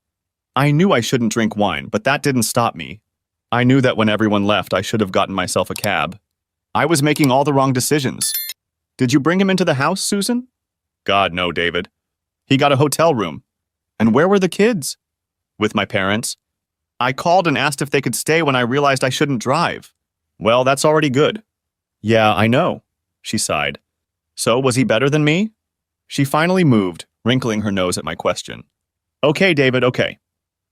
I knew I shouldn't drink wine, but that didn't stop me. I knew that when everyone left, I should have gotten myself a cab. I was making all the wrong decisions. Did you bring him into the house, Susan? God, no, David. He got a hotel room. And where were the kids? With my parents. I called and asked if they could stay when I realized I shouldn't drive. Well, that's already good. Yeah, I know, she sighed. So, was he better than me? She finally moved, wrinkling her nose at my question. Okay, David, okay.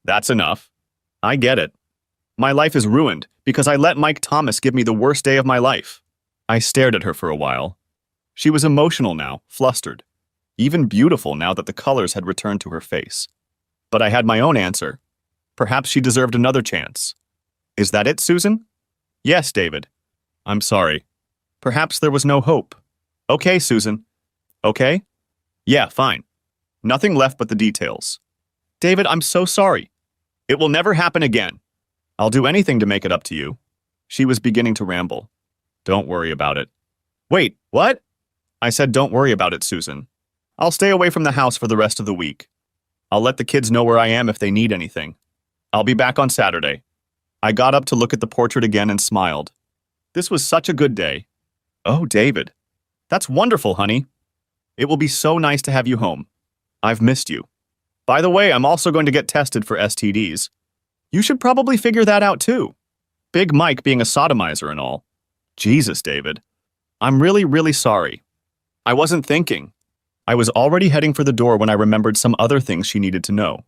That's enough. I get it. My life is ruined because I let Mike Thomas give me the worst day of my life. I stared at her for a while. She was emotional now, flustered. Even beautiful now that the colors had returned to her face. But I had my own answer. Perhaps she deserved another chance. Is that it, Susan? Yes, David. I'm sorry. Perhaps there was no hope. Okay, Susan. Okay? Yeah, fine. Nothing left but the details. David, I'm so sorry. It will never happen again. I'll do anything to make it up to you. She was beginning to ramble. Don't worry about it. Wait, what? I said don't worry about it, Susan. I'll stay away from the house for the rest of the week. I'll let the kids know where I am if they need anything. I'll be back on Saturday. I got up to look at the portrait again and smiled. This was such a good day. Oh, David. That's wonderful, honey. It will be so nice to have you home. I've missed you. By the way, I'm also going to get tested for STDs. You should probably figure that out too. Big Mike being a sodomizer and all. Jesus, David. I'm really, really sorry. I wasn't thinking. I was already heading for the door when I remembered some other things she needed to know.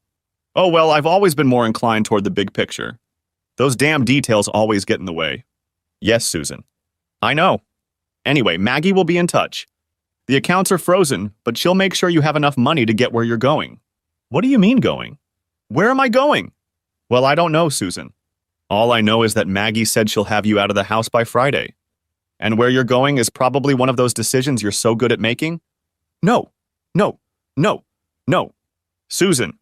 Oh, well, I've always been more inclined toward the big picture. Those damn details always get in the way. Yes, Susan. I know. Anyway, Maggie will be in touch. The accounts are frozen, but she'll make sure you have enough money to get where you're going. What do you mean going? Where am I going? Well, I don't know, Susan. All I know is that Maggie said she'll have you out of the house by Friday. And where you're going is probably one of those decisions you're so good at making. No, no, no, no. Susan.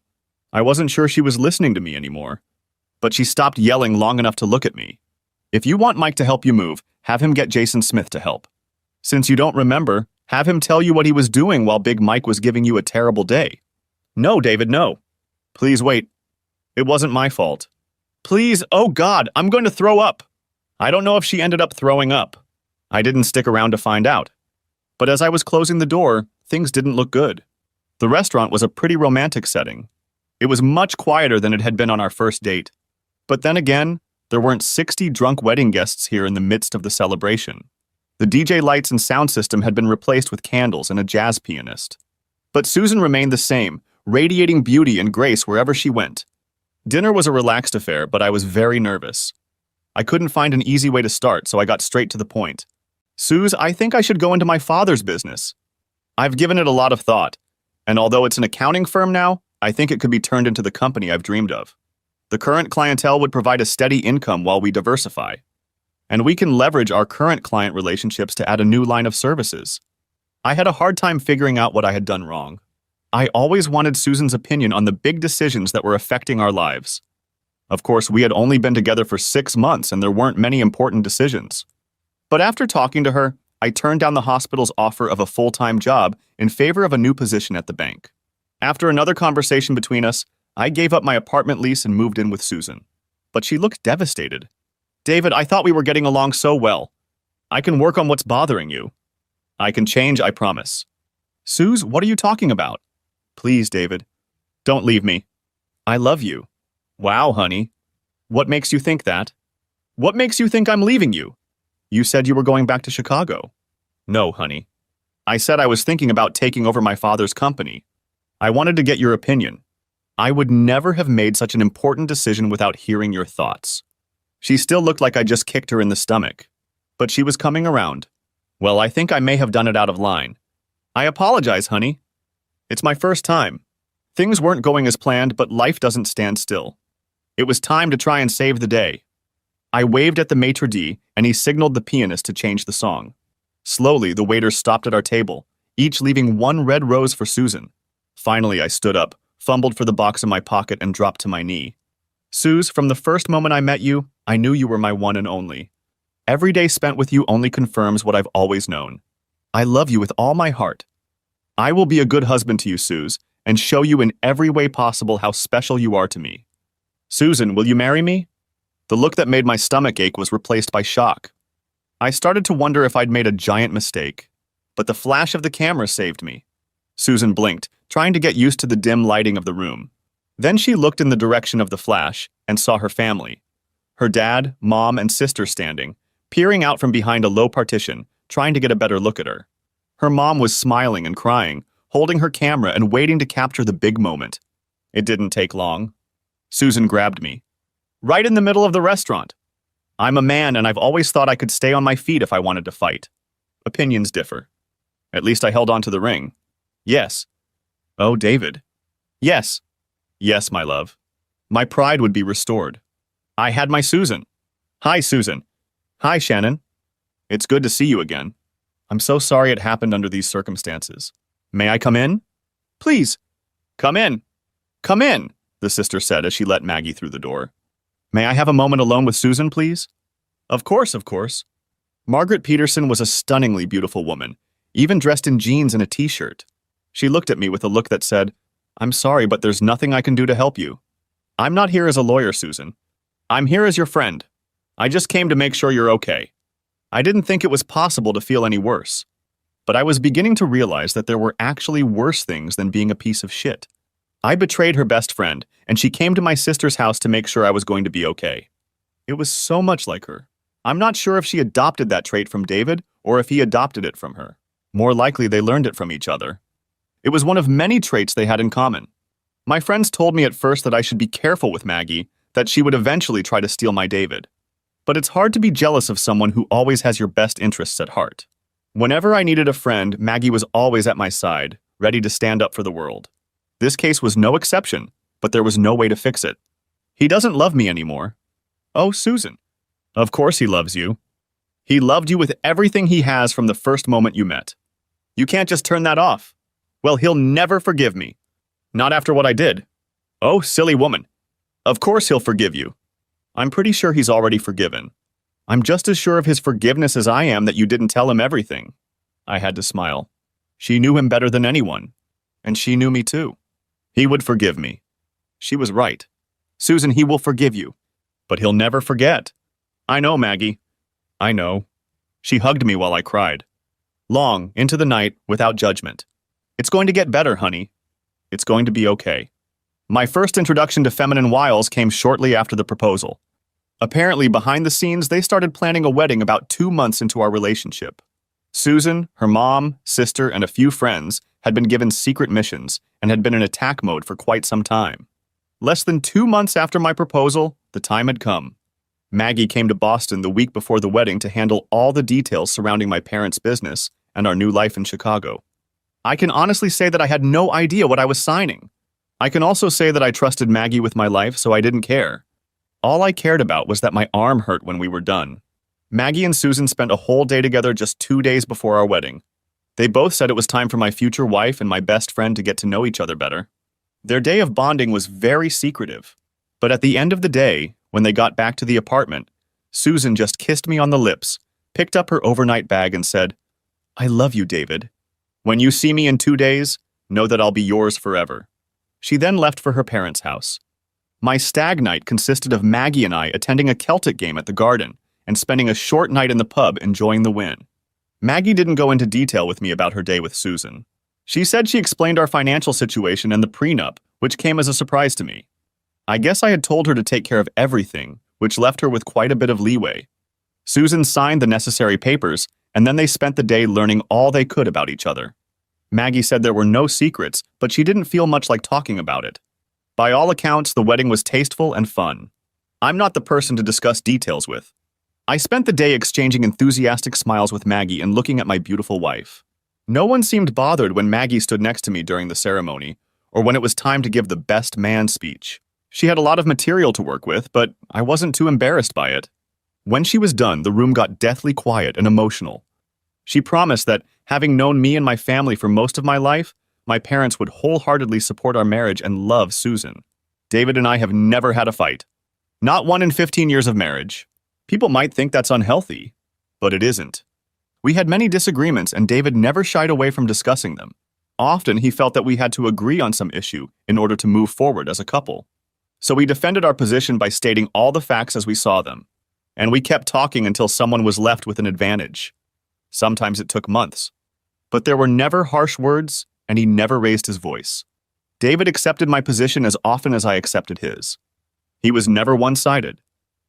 I wasn't sure she was listening to me anymore. But she stopped yelling long enough to look at me. If you want Mike to help you move, have him get Jason Smith to help. Since you don't remember, have him tell you what he was doing while Big Mike was giving you a terrible day. No, David, no. Please wait. It wasn't my fault. Please, oh God, I'm going to throw up. I don't know if she ended up throwing up. I didn't stick around to find out. But as I was closing the door, things didn't look good. The restaurant was a pretty romantic setting. It was much quieter than it had been on our first date. But then again, there weren't 60 drunk wedding guests here in the midst of the celebration. The DJ lights and sound system had been replaced with candles and a jazz pianist. But Susan remained the same, radiating beauty and grace wherever she went. Dinner was a relaxed affair, but I was very nervous. I couldn't find an easy way to start, so I got straight to the point. Suze, I think I should go into my father's business. I've given it a lot of thought, and although it's an accounting firm now, I think it could be turned into the company I've dreamed of. The current clientele would provide a steady income while we diversify, and we can leverage our current client relationships to add a new line of services. I had a hard time figuring out what I had done wrong. I always wanted Susan's opinion on the big decisions that were affecting our lives. Of course, we had only been together for 6 months and there weren't many important decisions. But after talking to her, I turned down the hospital's offer of a full-time job in favor of a new position at the bank. After another conversation between us, I gave up my apartment lease and moved in with Susan. But she looked devastated. David, I thought we were getting along so well. I can work on what's bothering you. I can change, I promise. Suze, what are you talking about? Please, David. Don't leave me. I love you. Wow, honey. What makes you think that? What makes you think I'm leaving you? You said you were going back to Chicago. No, honey. I said I was thinking about taking over my father's company. I wanted to get your opinion. I would never have made such an important decision without hearing your thoughts. She still looked like I just kicked her in the stomach. But she was coming around. Well, I think I may have done it out of line. I apologize, honey. It's my first time. Things weren't going as planned, but life doesn't stand still. It was time to try and save the day. I waved at the maitre d', and he signaled the pianist to change the song. Slowly, the waiters stopped at our table, each leaving one red rose for Susan. Finally, I stood up, fumbled for the box in my pocket, and dropped to my knee. Suze, from the first moment I met you, I knew you were my one and only. Every day spent with you only confirms what I've always known. I love you with all my heart. I will be a good husband to you, Suze, and show you in every way possible how special you are to me. Susan, will you marry me? The look that made my stomach ache was replaced by shock. I started to wonder if I'd made a giant mistake, but the flash of the camera saved me. Susan blinked, trying to get used to the dim lighting of the room. Then she looked in the direction of the flash and saw her family. Her dad, mom, and sister standing, peering out from behind a low partition, trying to get a better look at her. Her mom was smiling and crying, holding her camera and waiting to capture the big moment. It didn't take long. Susan grabbed me. Right in the middle of the restaurant. I'm a man and I've always thought I could stay on my feet if I wanted to fight. Opinions differ. At least I held on to the ring. Yes. Oh, David. Yes. Yes, my love. My pride would be restored. I had my Susan. Hi, Susan. Hi, Shannon. It's good to see you again. I'm so sorry it happened under these circumstances. May I come in? Please. Come in. Come in, the sister said as she let Maggie through the door. May I have a moment alone with Susan, please? Of course, of course. Margaret Peterson was a stunningly beautiful woman, even dressed in jeans and a t-shirt. She looked at me with a look that said, I'm sorry, but there's nothing I can do to help you. I'm not here as a lawyer, Susan. I'm here as your friend. I just came to make sure you're okay. I didn't think it was possible to feel any worse. But I was beginning to realize that there were actually worse things than being a piece of shit. I betrayed her best friend, and she came to my sister's house to make sure I was going to be okay. It was so much like her. I'm not sure if she adopted that trait from David or if he adopted it from her. More likely they learned it from each other. It was one of many traits they had in common. My friends told me at first that I should be careful with Maggie, that she would eventually try to steal my David. But it's hard to be jealous of someone who always has your best interests at heart. Whenever I needed a friend, Maggie was always at my side, ready to stand up for the world. This case was no exception, but there was no way to fix it. He doesn't love me anymore. Oh, Susan. Of course he loves you. He loved you with everything he has from the first moment you met. You can't just turn that off. Well, he'll never forgive me. Not after what I did. Oh, silly woman. Of course he'll forgive you. I'm pretty sure he's already forgiven. I'm just as sure of his forgiveness as I am that you didn't tell him everything. I had to smile. She knew him better than anyone. And she knew me too. He would forgive me. She was right. Susan, he will forgive you. But he'll never forget. I know, Maggie. I know. She hugged me while I cried. Long, into the night, without judgment. It's going to get better, honey. It's going to be okay. My first introduction to feminine wiles came shortly after the proposal. Apparently, behind the scenes, they started planning a wedding about 2 months into our relationship. Susan, her mom, sister, and a few friends had been given secret missions and had been in attack mode for quite some time. Less than 2 months after my proposal, the time had come. Maggie came to Boston the week before the wedding to handle all the details surrounding my parents' business and our new life in Chicago. I can honestly say that I had no idea what I was signing. I can also say that I trusted Maggie with my life, so I didn't care. All I cared about was that my arm hurt when we were done. Maggie and Susan spent a whole day together just 2 days before our wedding. They both said it was time for my future wife and my best friend to get to know each other better. Their day of bonding was very secretive. But at the end of the day, when they got back to the apartment, Susan just kissed me on the lips, picked up her overnight bag and said, "I love you, David. When you see me in 2 days, know that I'll be yours forever." She then left for her parents' house. My stag night consisted of Maggie and I attending a Celtic game at the garden and spending a short night in the pub enjoying the win. Maggie didn't go into detail with me about her day with Susan. She said she explained our financial situation and the prenup, which came as a surprise to me. I guess I had told her to take care of everything, which left her with quite a bit of leeway. Susan signed the necessary papers, and then they spent the day learning all they could about each other. Maggie said there were no secrets, but she didn't feel much like talking about it. By all accounts, the wedding was tasteful and fun. I'm not the person to discuss details with. I spent the day exchanging enthusiastic smiles with Maggie and looking at my beautiful wife. No one seemed bothered when Maggie stood next to me during the ceremony, or when it was time to give the best man speech. She had a lot of material to work with, but I wasn't too embarrassed by it. When she was done, the room got deathly quiet and emotional. She promised that, having known me and my family for most of my life, my parents would wholeheartedly support our marriage and love Susan. David and I have never had a fight. Not one in 15 years of marriage. People might think that's unhealthy, but it isn't. We had many disagreements, and David never shied away from discussing them. Often he felt that we had to agree on some issue in order to move forward as a couple. So we defended our position by stating all the facts as we saw them. And we kept talking until someone was left with an advantage. Sometimes it took months. But there were never harsh words, and he never raised his voice. David accepted my position as often as I accepted his. He was never one-sided.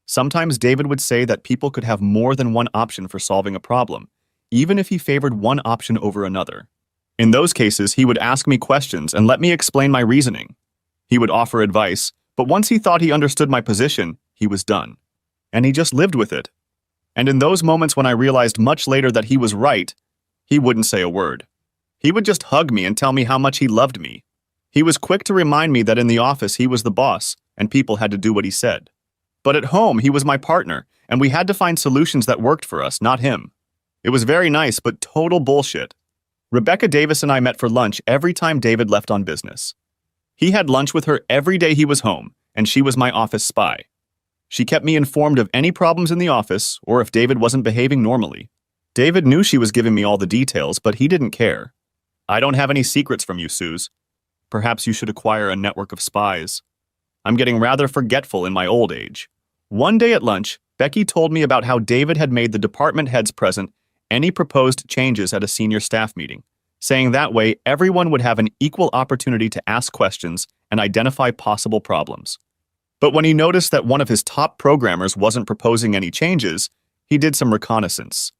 Sometimes David would say that people could have more than one option for solving a problem, even if he favored one option over another. In those cases, he would ask me questions and let me explain my reasoning. He would offer advice, but once he thought he understood my position, he was done. And he just lived with it. And in those moments when I realized much later that he was right, he wouldn't say a word. He would just hug me and tell me how much he loved me. He was quick to remind me that in the office he was the boss, and people had to do what he said. But at home, he was my partner, and we had to find solutions that worked for us, not him. It was very nice, but total bullshit. Rebecca Davis and I met for lunch every time David left on business. He had lunch with her every day he was home, and she was my office spy. She kept me informed of any problems in the office, or if David wasn't behaving normally. David knew she was giving me all the details, but he didn't care. I don't have any secrets from you, Suze. Perhaps you should acquire a network of spies. I'm getting rather forgetful in my old age. One day at lunch, Becky told me about how David had made the department heads present any proposed changes at a senior staff meeting, saying that way everyone would have an equal opportunity to ask questions and identify possible problems. But when he noticed that one of his top programmers wasn't proposing any changes, he did some reconnaissance.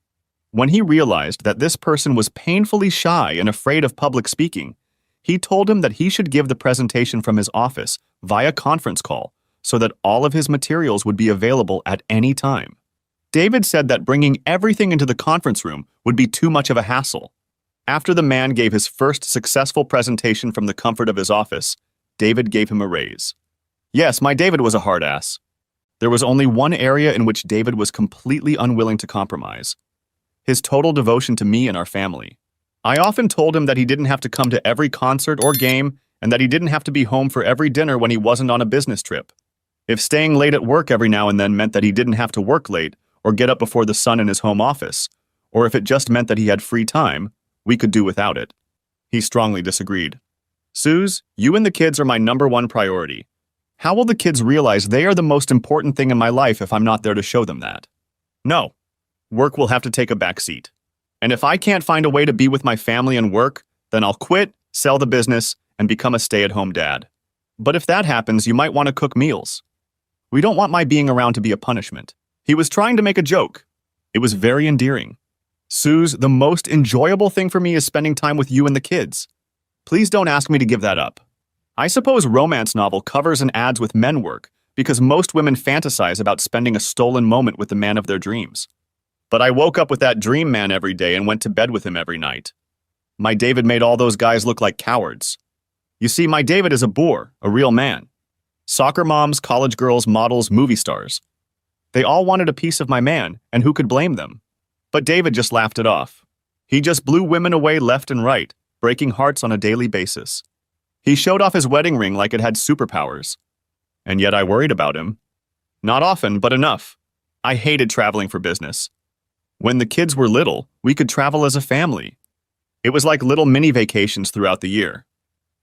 When he realized that this person was painfully shy and afraid of public speaking, he told him that he should give the presentation from his office via conference call so that all of his materials would be available at any time. David said that bringing everything into the conference room would be too much of a hassle. After the man gave his first successful presentation from the comfort of his office, David gave him a raise. Yes, my David was a hard ass. There was only one area in which David was completely unwilling to compromise: his total devotion to me and our family. I often told him that he didn't have to come to every concert or game and that he didn't have to be home for every dinner when he wasn't on a business trip. If staying late at work every now and then meant that he didn't have to work late or get up before the sun in his home office, or if it just meant that he had free time, we could do without it. He strongly disagreed. Suze, you and the kids are my #1 priority. How will the kids realize they are the most important thing in my life if I'm not there to show them that? No. Work will have to take a back seat. And if I can't find a way to be with my family and work, then I'll quit, sell the business, and become a stay-at-home dad. But if that happens, you might want to cook meals. We don't want my being around to be a punishment. He was trying to make a joke. It was very endearing. Suze, the most enjoyable thing for me is spending time with you and the kids. Please don't ask me to give that up. I suppose romance novel covers and ads with men work because most women fantasize about spending a stolen moment with the man of their dreams. But I woke up with that dream man every day and went to bed with him every night. My David made all those guys look like cowards. You see, my David is a boor, a real man. Soccer moms, college girls, models, movie stars. They all wanted a piece of my man, and who could blame them? But David just laughed it off. He just blew women away left and right, breaking hearts on a daily basis. He showed off his wedding ring like it had superpowers. And yet I worried about him. Not often, but enough. I hated traveling for business. When the kids were little, we could travel as a family. It was like little mini vacations throughout the year.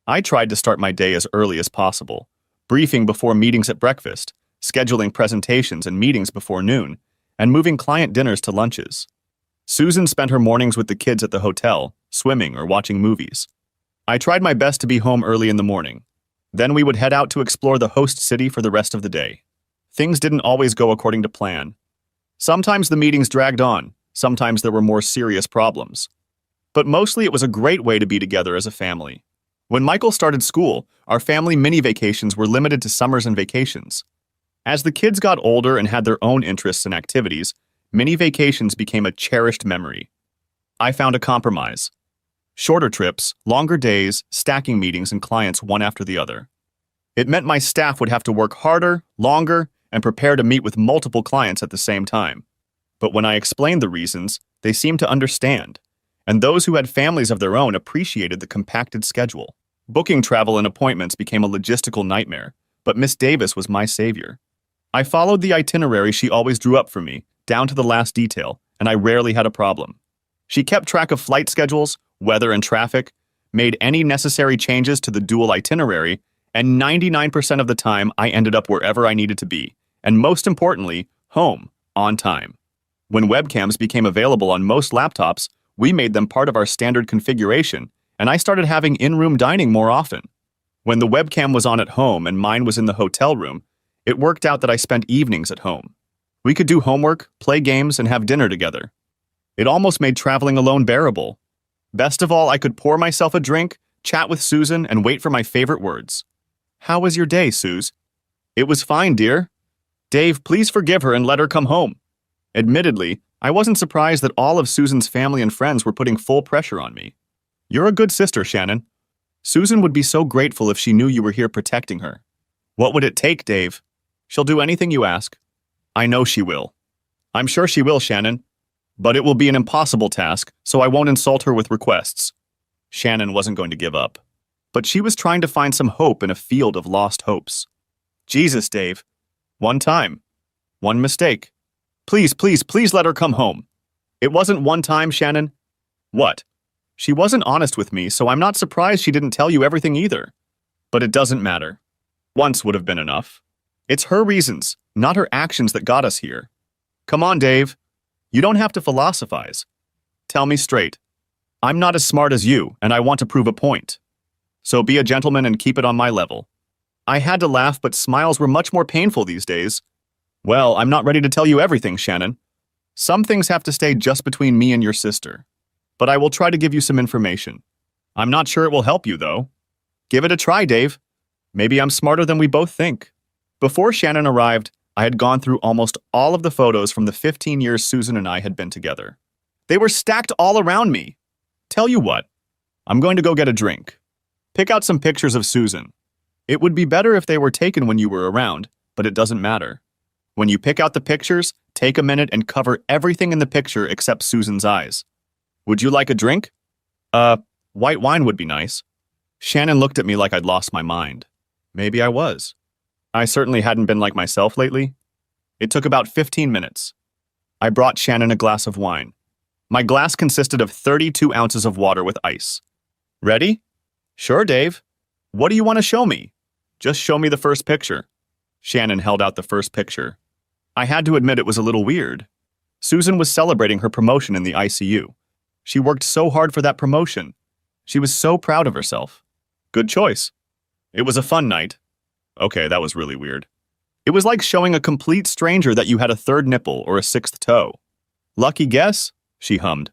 I tried to start my day as early as possible, briefing before meetings at breakfast, scheduling presentations and meetings before noon, and moving client dinners to lunches. Susan spent her mornings with the kids at the hotel, swimming or watching movies. I tried my best to be home early in the morning. Then we would head out to explore the host city for the rest of the day. Things didn't always go according to plan. Sometimes the meetings dragged on, sometimes there were more serious problems. But mostly it was a great way to be together as a family. When Michael started school, our family mini vacations were limited to summers and vacations. As the kids got older and had their own interests and activities, mini vacations became a cherished memory. I found a compromise. Shorter trips, longer days, stacking meetings and clients one after the other. It meant my staff would have to work harder, longer, and prepare to meet with multiple clients at the same time. But when I explained the reasons, they seemed to understand. And those who had families of their own appreciated the compacted schedule. Booking travel and appointments became a logistical nightmare, but Miss Davis was my savior. I followed the itinerary she always drew up for me, down to the last detail, and I rarely had a problem. She kept track of flight schedules, weather and traffic, made any necessary changes to the dual itinerary, and 99% of the time I ended up wherever I needed to be, and most importantly, home, on time. When webcams became available on most laptops, we made them part of our standard configuration, and I started having in-room dining more often. When the webcam was on at home and mine was in the hotel room, it worked out that I spent evenings at home. We could do homework, play games, and have dinner together. It almost made traveling alone bearable. Best of all, I could pour myself a drink, chat with Susan, and wait for my favorite words. "How was your day, Suze?" "It was fine, dear." "Dave, please forgive her and let her come home." Admittedly, I wasn't surprised that all of Susan's family and friends were putting full pressure on me. "You're a good sister, Shannon. Susan would be so grateful if she knew you were here protecting her." "What would it take, Dave?" "She'll do anything you ask." "I know she will." "I'm sure she will, Shannon. But it will be an impossible task, so I won't insult her with requests." Shannon wasn't going to give up. But she was trying to find some hope in a field of lost hopes. "Jesus, Dave. One time. One mistake. Please, please, please let her come home." "It wasn't one time, Shannon." "What?" "She wasn't honest with me, so I'm not surprised she didn't tell you everything either." "But it doesn't matter. Once would have been enough. It's her reasons, not her actions that got us here. Come on, Dave. You don't have to philosophize. Tell me straight. I'm not as smart as you, and I want to prove a point. So be a gentleman and keep it on my level." I had to laugh, but smiles were much more painful these days. "Well, I'm not ready to tell you everything, Shannon. Some things have to stay just between me and your sister. But I will try to give you some information. I'm not sure it will help you, though. Give it a try, Dave. Maybe I'm smarter than we both think." Before Shannon arrived, I had gone through almost all of the photos from the 15 years Susan and I had been together. They were stacked all around me. "Tell you what, I'm going to go get a drink. Pick out some pictures of Susan. It would be better if they were taken when you were around, but it doesn't matter. When you pick out the pictures, take a minute and cover everything in the picture except Susan's eyes. Would you like a drink?" White wine would be nice." Shannon looked at me like I'd lost my mind. Maybe I was. I certainly hadn't been like myself lately. It took about 15 minutes. I brought Shannon a glass of wine. My glass consisted of 32 ounces of water with ice. "Ready?" "Sure, Dave. What do you want to show me?" "Just show me the first picture." Shannon held out the first picture. I had to admit it was a little weird. Susan was celebrating her promotion in the ICU. She worked so hard for that promotion. She was so proud of herself. Good choice. It was a fun night. Okay, that was really weird. It was like showing a complete stranger that you had a third nipple or a sixth toe. "Lucky guess?" she hummed.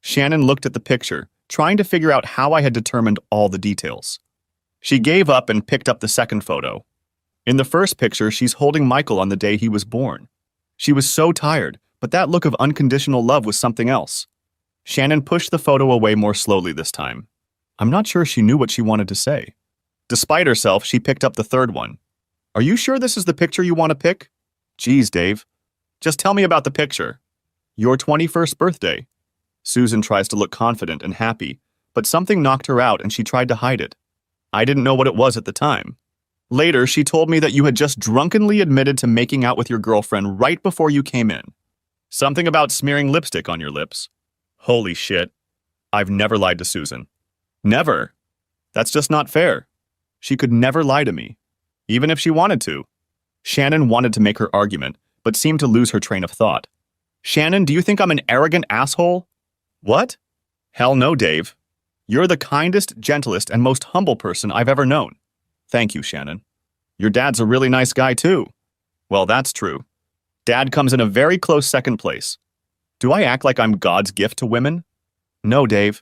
Shannon looked at the picture, trying to figure out how I had determined all the details. She gave up and picked up the second photo. In the first picture, she's holding Michael on the day he was born. She was so tired, but that look of unconditional love was something else. Shannon pushed the photo away more slowly this time. I'm not sure she knew what she wanted to say. Despite herself, she picked up the third one. Are you sure this is the picture you want to pick? Geez, Dave. Just tell me about the picture. Your 21st birthday. Susan tries to look confident and happy, but something knocked her out and she tried to hide it. I didn't know what it was at the time. Later, she told me that you had just drunkenly admitted to making out with your girlfriend right before you came in. Something about smearing lipstick on your lips. Holy shit. I've never lied to Susan. Never. That's just not fair. She could never lie to me, even if she wanted to. Shannon wanted to make her argument, but seemed to lose her train of thought. Shannon, do you think I'm an arrogant asshole? What? Hell no, Dave. You're the kindest, gentlest, and most humble person I've ever known. Thank you, Shannon. Your dad's a really nice guy, too. Well, that's true. Dad comes in a very close second place. Do I act like I'm God's gift to women? No, Dave.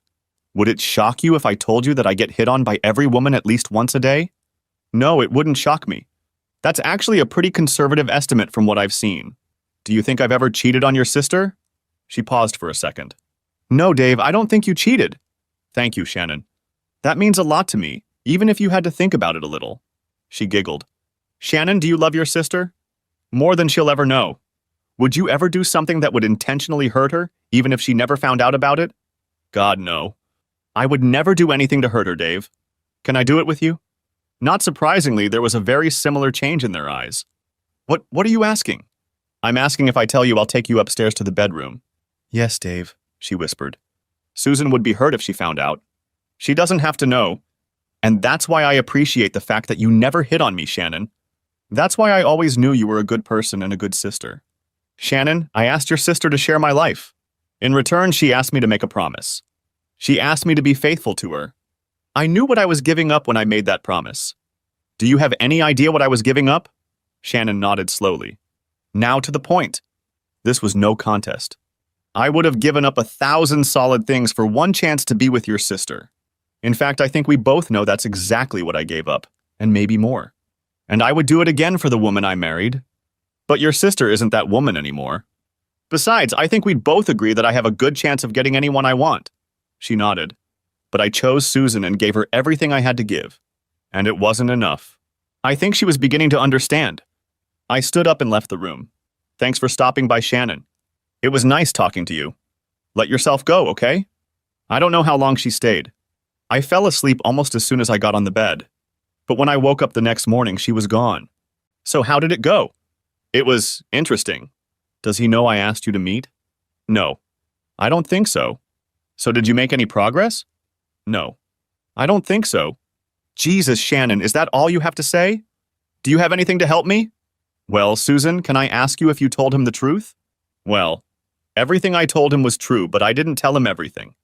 Would it shock you if I told you that I get hit on by every woman at least once a day? No, it wouldn't shock me. That's actually a pretty conservative estimate from what I've seen. Do you think I've ever cheated on your sister? She paused for a second. No, Dave, I don't think you cheated. Thank you, Shannon. That means a lot to me, even if you had to think about it a little. She giggled. Shannon, do you love your sister? More than she'll ever know. Would you ever do something that would intentionally hurt her, even if she never found out about it? God, no. I would never do anything to hurt her, Dave. Can I do it with you? Not surprisingly, there was a very similar change in their eyes. What are you asking? I'm asking if I tell you I'll take you upstairs to the bedroom. Yes, Dave, she whispered. Susan would be hurt if she found out. She doesn't have to know. And that's why I appreciate the fact that you never hit on me, Shannon. That's why I always knew you were a good person and a good sister. Shannon, I asked your sister to share my life. In return, she asked me to make a promise. She asked me to be faithful to her. I knew what I was giving up when I made that promise. Do you have any idea what I was giving up? Shannon nodded slowly. Now to the point. This was no contest. I would have given up 1,000 solid things for one chance to be with your sister. In fact, I think we both know that's exactly what I gave up, and maybe more. And I would do it again for the woman I married. But your sister isn't that woman anymore. Besides, I think we'd both agree that I have a good chance of getting anyone I want. She nodded. But I chose Susan and gave her everything I had to give. And it wasn't enough. I think she was beginning to understand. I stood up and left the room. Thanks for stopping by, Shannon. It was nice talking to you. Let yourself go, okay? I don't know how long she stayed. I fell asleep almost as soon as I got on the bed. But when I woke up the next morning, she was gone. So how did it go? It was interesting. Does he know I asked you to meet? No. I don't think so. So did you make any progress? No. I don't think so. Jesus, Shannon, is that all you have to say? Do you have anything to help me? Well, Susan, can I ask you if you told him the truth? Well, everything I told him was true, but I didn't tell him everything.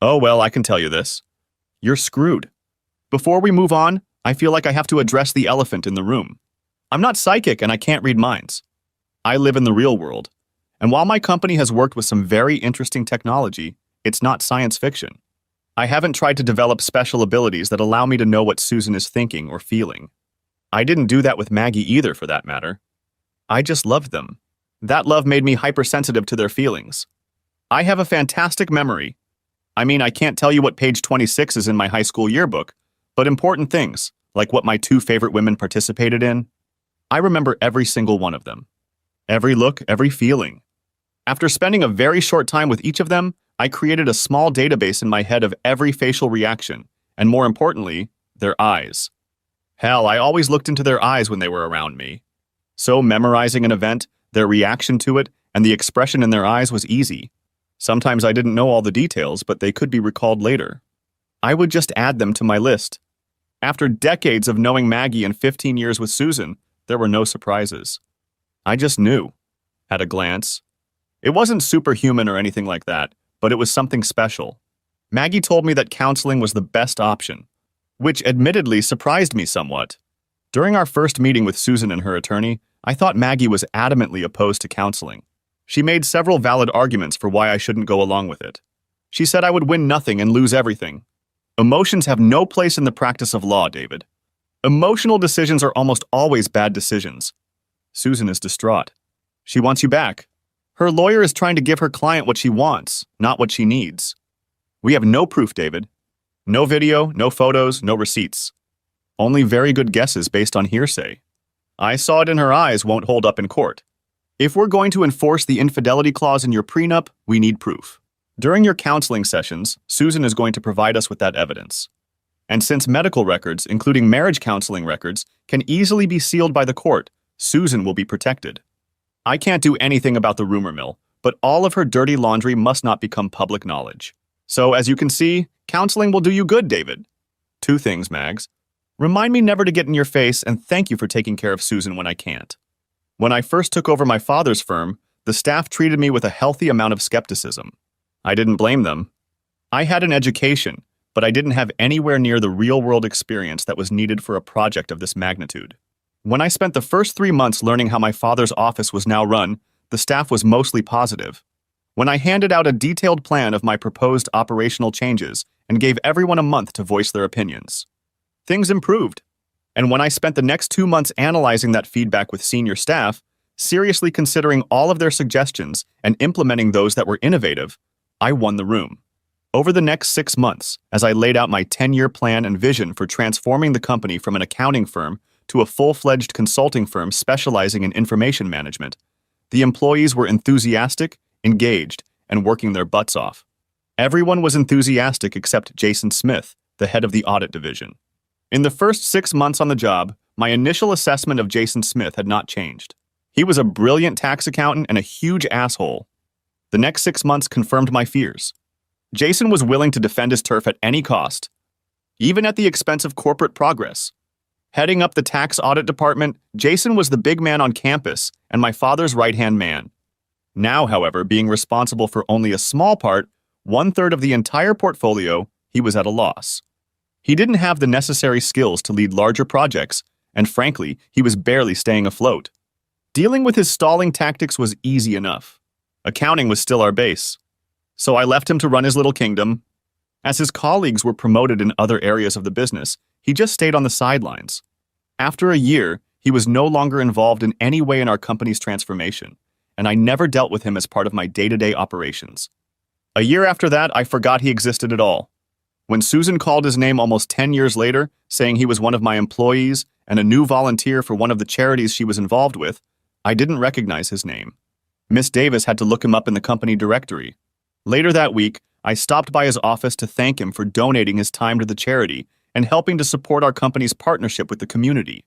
Oh, well, I can tell you this. You're screwed. Before we move on, I feel like I have to address the elephant in the room. I'm not psychic and I can't read minds. I live in the real world. And while my company has worked with some very interesting technology, it's not science fiction. I haven't tried to develop special abilities that allow me to know what Susan is thinking or feeling. I didn't do that with Maggie either, for that matter. I just loved them. That love made me hypersensitive to their feelings. I have a fantastic memory. I mean, I can't tell you what page 26 is in my high school yearbook, but important things, like what my 2 favorite women participated in, I remember every single one of them. Every look, every feeling. After spending a very short time with each of them, I created a small database in my head of every facial reaction, and more importantly, their eyes. Hell, I always looked into their eyes when they were around me. So memorizing an event, their reaction to it, and the expression in their eyes was easy. Sometimes I didn't know all the details, but they could be recalled later. I would just add them to my list. After decades of knowing Maggie and 15 years with Susan, there were no surprises. I just knew, at a glance. It wasn't superhuman or anything like that, but it was something special. Maggie told me that counseling was the best option, which admittedly surprised me somewhat. During our first meeting with Susan and her attorney, I thought Maggie was adamantly opposed to counseling. She made several valid arguments for why I shouldn't go along with it. She said I would win nothing and lose everything. Emotions have no place in the practice of law, David. Emotional decisions are almost always bad decisions. Susan is distraught. She wants you back. Her lawyer is trying to give her client what she wants, not what she needs. We have no proof, David. No video, no photos, no receipts. Only very good guesses based on hearsay. I saw it in her eyes won't hold up in court. If we're going to enforce the infidelity clause in your prenup, we need proof. During your counseling sessions, Susan is going to provide us with that evidence. And since medical records, including marriage counseling records, can easily be sealed by the court, Susan will be protected. I can't do anything about the rumor mill, but all of her dirty laundry must not become public knowledge. So, as you can see, counseling will do you good, David. 2 things, Mags. Remind me never to get in your face, and thank you for taking care of Susan when I can't. When I first took over my father's firm, the staff treated me with a healthy amount of skepticism. I didn't blame them. I had an education, but I didn't have anywhere near the real-world experience that was needed for a project of this magnitude. When I spent the first 3 months learning how my father's office was now run, the staff was mostly positive. When I handed out a detailed plan of my proposed operational changes and gave everyone a month to voice their opinions, things improved. And when I spent the next 2 months analyzing that feedback with senior staff, seriously considering all of their suggestions and implementing those that were innovative, I won the room. Over the next 6 months, as I laid out my 10-year plan and vision for transforming the company from an accounting firm to a full-fledged consulting firm specializing in information management, the employees were enthusiastic, engaged, and working their butts off. Everyone was enthusiastic except Jason Smith, the head of the audit division. In the first 6 months on the job, my initial assessment of Jason Smith had not changed. He was a brilliant tax accountant and a huge asshole. The next 6 months confirmed my fears. Jason was willing to defend his turf at any cost, even at the expense of corporate progress. Heading up the tax audit department, Jason was the big man on campus and my father's right-hand man. Now, however, being responsible for only a small part, 1/3 of the entire portfolio, he was at a loss. He didn't have the necessary skills to lead larger projects, and frankly, he was barely staying afloat. Dealing with his stalling tactics was easy enough. Accounting was still our base. So I left him to run his little kingdom. As his colleagues were promoted in other areas of the business, he just stayed on the sidelines. After a year, he was no longer involved in any way in our company's transformation, and I never dealt with him as part of my day-to-day operations. A year after that, I forgot he existed at all. When Susan called his name almost 10 years later, saying he was one of my employees and a new volunteer for one of the charities she was involved with, I didn't recognize his name. Miss Davis had to look him up in the company directory. Later that week, I stopped by his office to thank him for donating his time to the charity and helping to support our company's partnership with the community.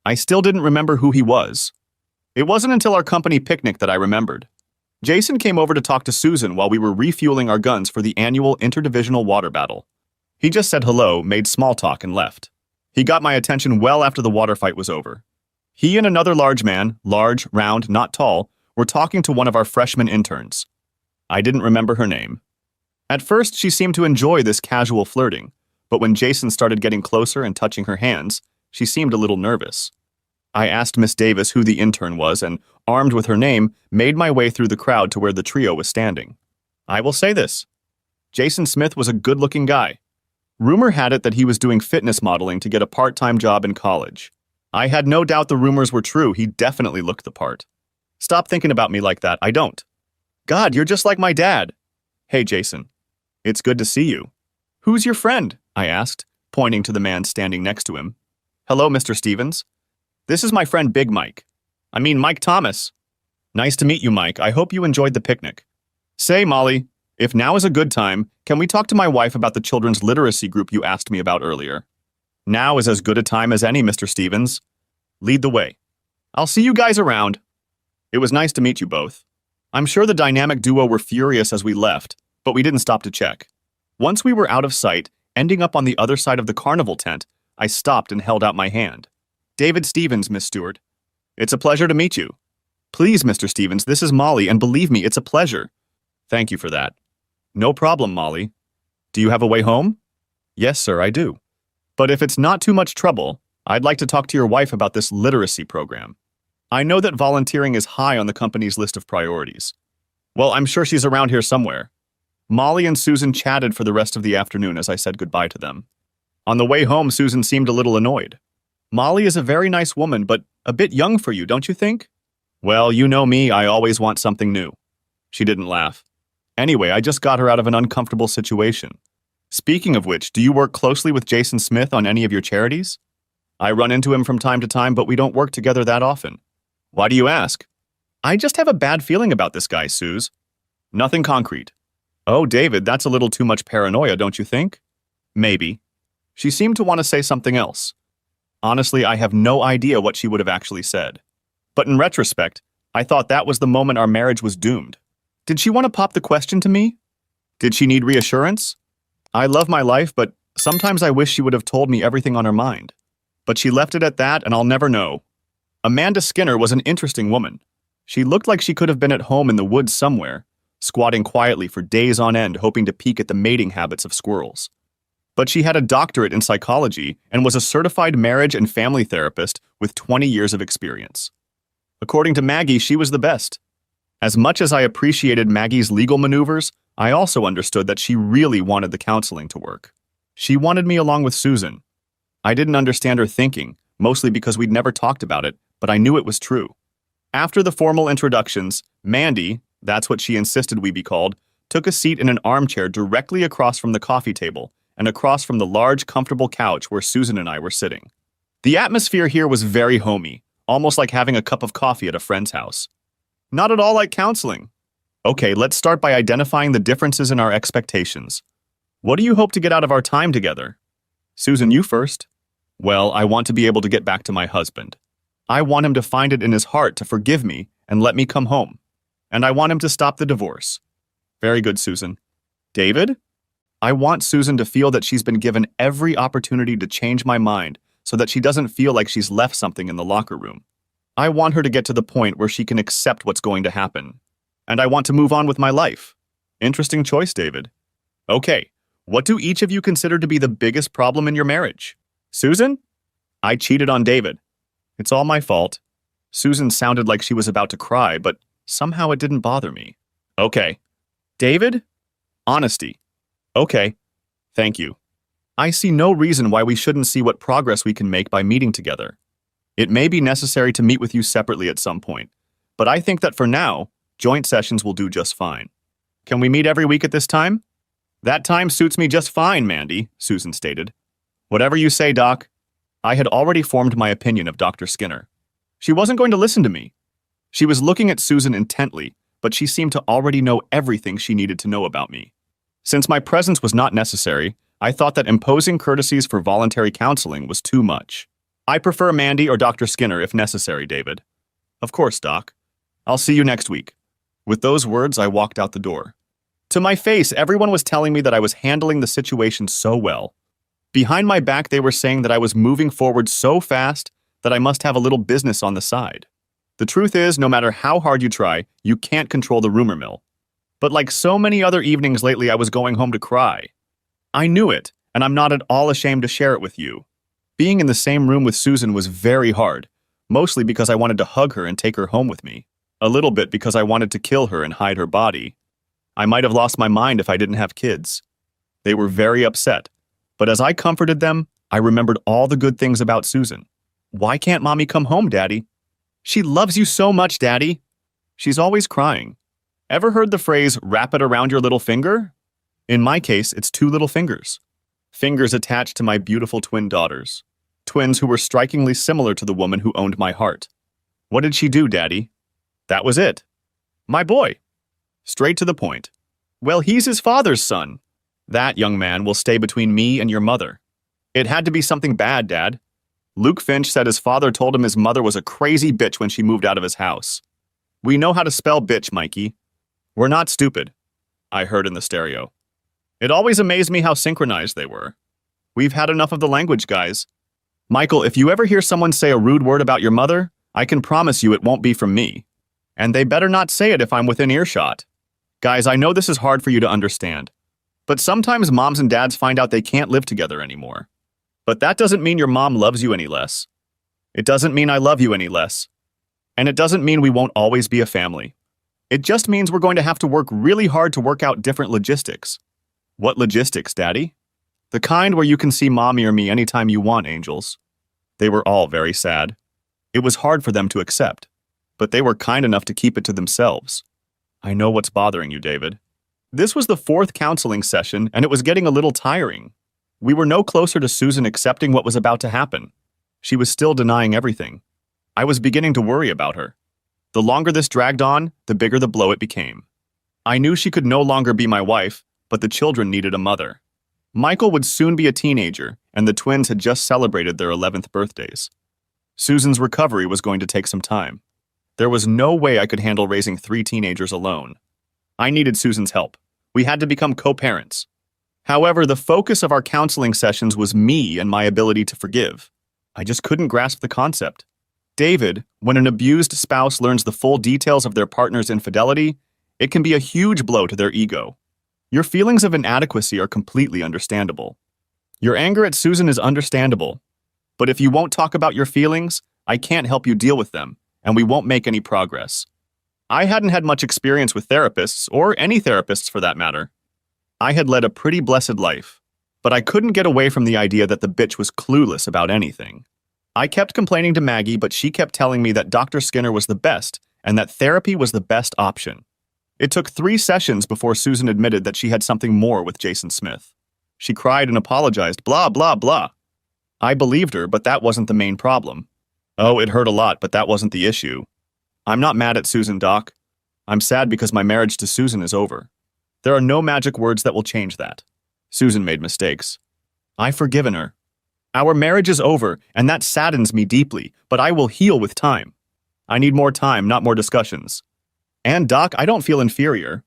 I still didn't remember who he was. It wasn't until our company picnic that I remembered. Jason came over to talk to Susan while we were refueling our guns for the annual interdivisional water battle. He just said hello, made small talk, and left. He got my attention well after the water fight was over. He and another large man, large, round, not tall, were talking to one of our freshman interns. I didn't remember her name. At first, she seemed to enjoy this casual flirting, but when Jason started getting closer and touching her hands, she seemed a little nervous. I asked Miss Davis who the intern was and, armed with her name, made my way through the crowd to where the trio was standing. I will say this. Jason Smith was a good-looking guy. Rumor had it that he was doing fitness modeling to get a part-time job in college. I had no doubt the rumors were true. He definitely looked the part. Stop thinking about me like that. I don't. God, you're just like my dad. Hey, Jason. It's good to see you. Who's your friend? I asked, pointing to the man standing next to him. Hello, Mr. Stevens. This is my friend Big Mike. Mike Thomas. Nice to meet you, Mike. I hope you enjoyed the picnic. Say, Molly, if now is a good time, can we talk to my wife about the children's literacy group you asked me about earlier? Now is as good a time as any, Mr. Stevens. Lead the way. I'll see you guys around. It was nice to meet you both. I'm sure the dynamic duo were furious as we left, but we didn't stop to check. Once we were out of sight, ending up on the other side of the carnival tent, I stopped and held out my hand. David Stevens, Miss Stewart. It's a pleasure to meet you. Please, Mr. Stevens, this is Molly, and believe me, it's a pleasure. Thank you for that. No problem, Molly. Do you have a way home? Yes, sir, I do. But if it's not too much trouble, I'd like to talk to your wife about this literacy program. I know that volunteering is high on the company's list of priorities. Well, I'm sure she's around here somewhere. Molly and Susan chatted for the rest of the afternoon as I said goodbye to them. On the way home, Susan seemed a little annoyed. Molly is a very nice woman, but a bit young for you, don't you think? Well, you know me, I always want something new. She didn't laugh. Anyway, I just got her out of an uncomfortable situation. Speaking of which, do you work closely with Jason Smith on any of your charities? I run into him from time to time, but we don't work together that often. Why do you ask? I just have a bad feeling about this guy, Suze. Nothing concrete. Oh, David, that's a little too much paranoia, don't you think? Maybe. She seemed to want to say something else. Honestly, I have no idea what she would have actually said. But in retrospect, I thought that was the moment our marriage was doomed. Did she want to pop the question to me? Did she need reassurance? I love my life, but sometimes I wish she would have told me everything on her mind. But she left it at that, and I'll never know. Amanda Skinner was an interesting woman. She looked like she could have been at home in the woods somewhere, squatting quietly for days on end, hoping to peek at the mating habits of squirrels. But she had a doctorate in psychology and was a certified marriage and family therapist with 20 years of experience. According to Maggie, she was the best. As much as I appreciated Maggie's legal maneuvers, I also understood that she really wanted the counseling to work. She wanted me along with Susan. I didn't understand her thinking, mostly because we'd never talked about it, but I knew it was true. After the formal introductions, Mandy, that's what she insisted we be called, took a seat in an armchair directly across from the coffee table and across from the large, comfortable couch where Susan and I were sitting. The atmosphere here was very homey, almost like having a cup of coffee at a friend's house. Not at all like counseling. Okay, let's start by identifying the differences in our expectations. What do you hope to get out of our time together? Susan, you first. Well, I want to be able to get back to my husband. I want him to find it in his heart to forgive me and let me come home. And I want him to stop the divorce. Very good, Susan. David? I want Susan to feel that she's been given every opportunity to change my mind so that she doesn't feel like she's left something in the locker room. I want her to get to the point where she can accept what's going to happen. And I want to move on with my life. Interesting choice, David. Okay, what do each of you consider to be the biggest problem in your marriage? Susan? I cheated on David. It's all my fault. Susan sounded like she was about to cry, but somehow it didn't bother me. Okay. David? Honesty. Okay. Thank you. I see no reason why we shouldn't see what progress we can make by meeting together. It may be necessary to meet with you separately at some point, but I think that for now, joint sessions will do just fine. Can we meet every week at this time? That time suits me just fine, Mandy, Susan stated. Whatever you say, Doc. I had already formed my opinion of Dr. Skinner. She wasn't going to listen to me. She was looking at Susan intently, but she seemed to already know everything she needed to know about me. Since my presence was not necessary, I thought that imposing courtesies for voluntary counseling was too much. I prefer Mandy or Dr. Skinner if necessary, David. Of course, Doc. I'll see you next week. With those words, I walked out the door. To my face, everyone was telling me that I was handling the situation so well. Behind my back, they were saying that I was moving forward so fast that I must have a little business on the side. The truth is, no matter how hard you try, you can't control the rumor mill. But like so many other evenings lately, I was going home to cry. I knew it, and I'm not at all ashamed to share it with you. Being in the same room with Susan was very hard, mostly because I wanted to hug her and take her home with me. A little bit because I wanted to kill her and hide her body. I might have lost my mind if I didn't have kids. They were very upset, but as I comforted them, I remembered all the good things about Susan. Why can't Mommy come home, Daddy? She loves you so much, Daddy. She's always crying. Ever heard the phrase, wrap it around your little finger? In my case, it's 2 little fingers. Fingers attached to my beautiful twin daughters. Twins who were strikingly similar to the woman who owned my heart. What did she do, Daddy? That was it. My boy. Straight to the point. Well, he's his father's son. That young man will stay between me and your mother. It had to be something bad, Dad. Luke Finch said his father told him his mother was a crazy bitch when she moved out of his house. We know how to spell bitch, Mikey. We're not stupid, I heard in the stereo. It always amazed me how synchronized they were. We've had enough of the language, guys. Michael, if you ever hear someone say a rude word about your mother, I can promise you it won't be from me. And they better not say it if I'm within earshot. Guys, I know this is hard for you to understand. But sometimes moms and dads find out they can't live together anymore. But that doesn't mean your mom loves you any less. It doesn't mean I love you any less. And it doesn't mean we won't always be a family. It just means we're going to have to work really hard to work out different logistics. What logistics, Daddy? The kind where you can see Mommy or me anytime you want, angels. They were all very sad. It was hard for them to accept, but they were kind enough to keep it to themselves. I know what's bothering you, David. This was the fourth counseling session, and it was getting a little tiring. We were no closer to Susan accepting what was about to happen. She was still denying everything. I was beginning to worry about her. The longer this dragged on, the bigger the blow it became. I knew she could no longer be my wife, but the children needed a mother. Michael would soon be a teenager, and the twins had just celebrated their 11th birthdays. Susan's recovery was going to take some time. There was no way I could handle raising 3 teenagers alone. I needed Susan's help. We had to become co-parents. However, the focus of our counseling sessions was me and my ability to forgive. I just couldn't grasp the concept. David, when an abused spouse learns the full details of their partner's infidelity, it can be a huge blow to their ego. Your feelings of inadequacy are completely understandable. Your anger at Susan is understandable. But if you won't talk about your feelings, I can't help you deal with them, and we won't make any progress. I hadn't had much experience with therapists, or any therapists for that matter. I had led a pretty blessed life, but I couldn't get away from the idea that the bitch was clueless about anything. I kept complaining to Maggie, but she kept telling me that Dr. Skinner was the best and that therapy was the best option. It took 3 sessions before Susan admitted that she had something more with Jason Smith. She cried and apologized, blah, blah, blah. I believed her, but that wasn't the main problem. Oh, it hurt a lot, but that wasn't the issue. I'm not mad at Susan, Doc. I'm sad because my marriage to Susan is over. There are no magic words that will change that. Susan made mistakes. I've forgiven her. Our marriage is over, and that saddens me deeply, but I will heal with time. I need more time, not more discussions. And, Doc, I don't feel inferior.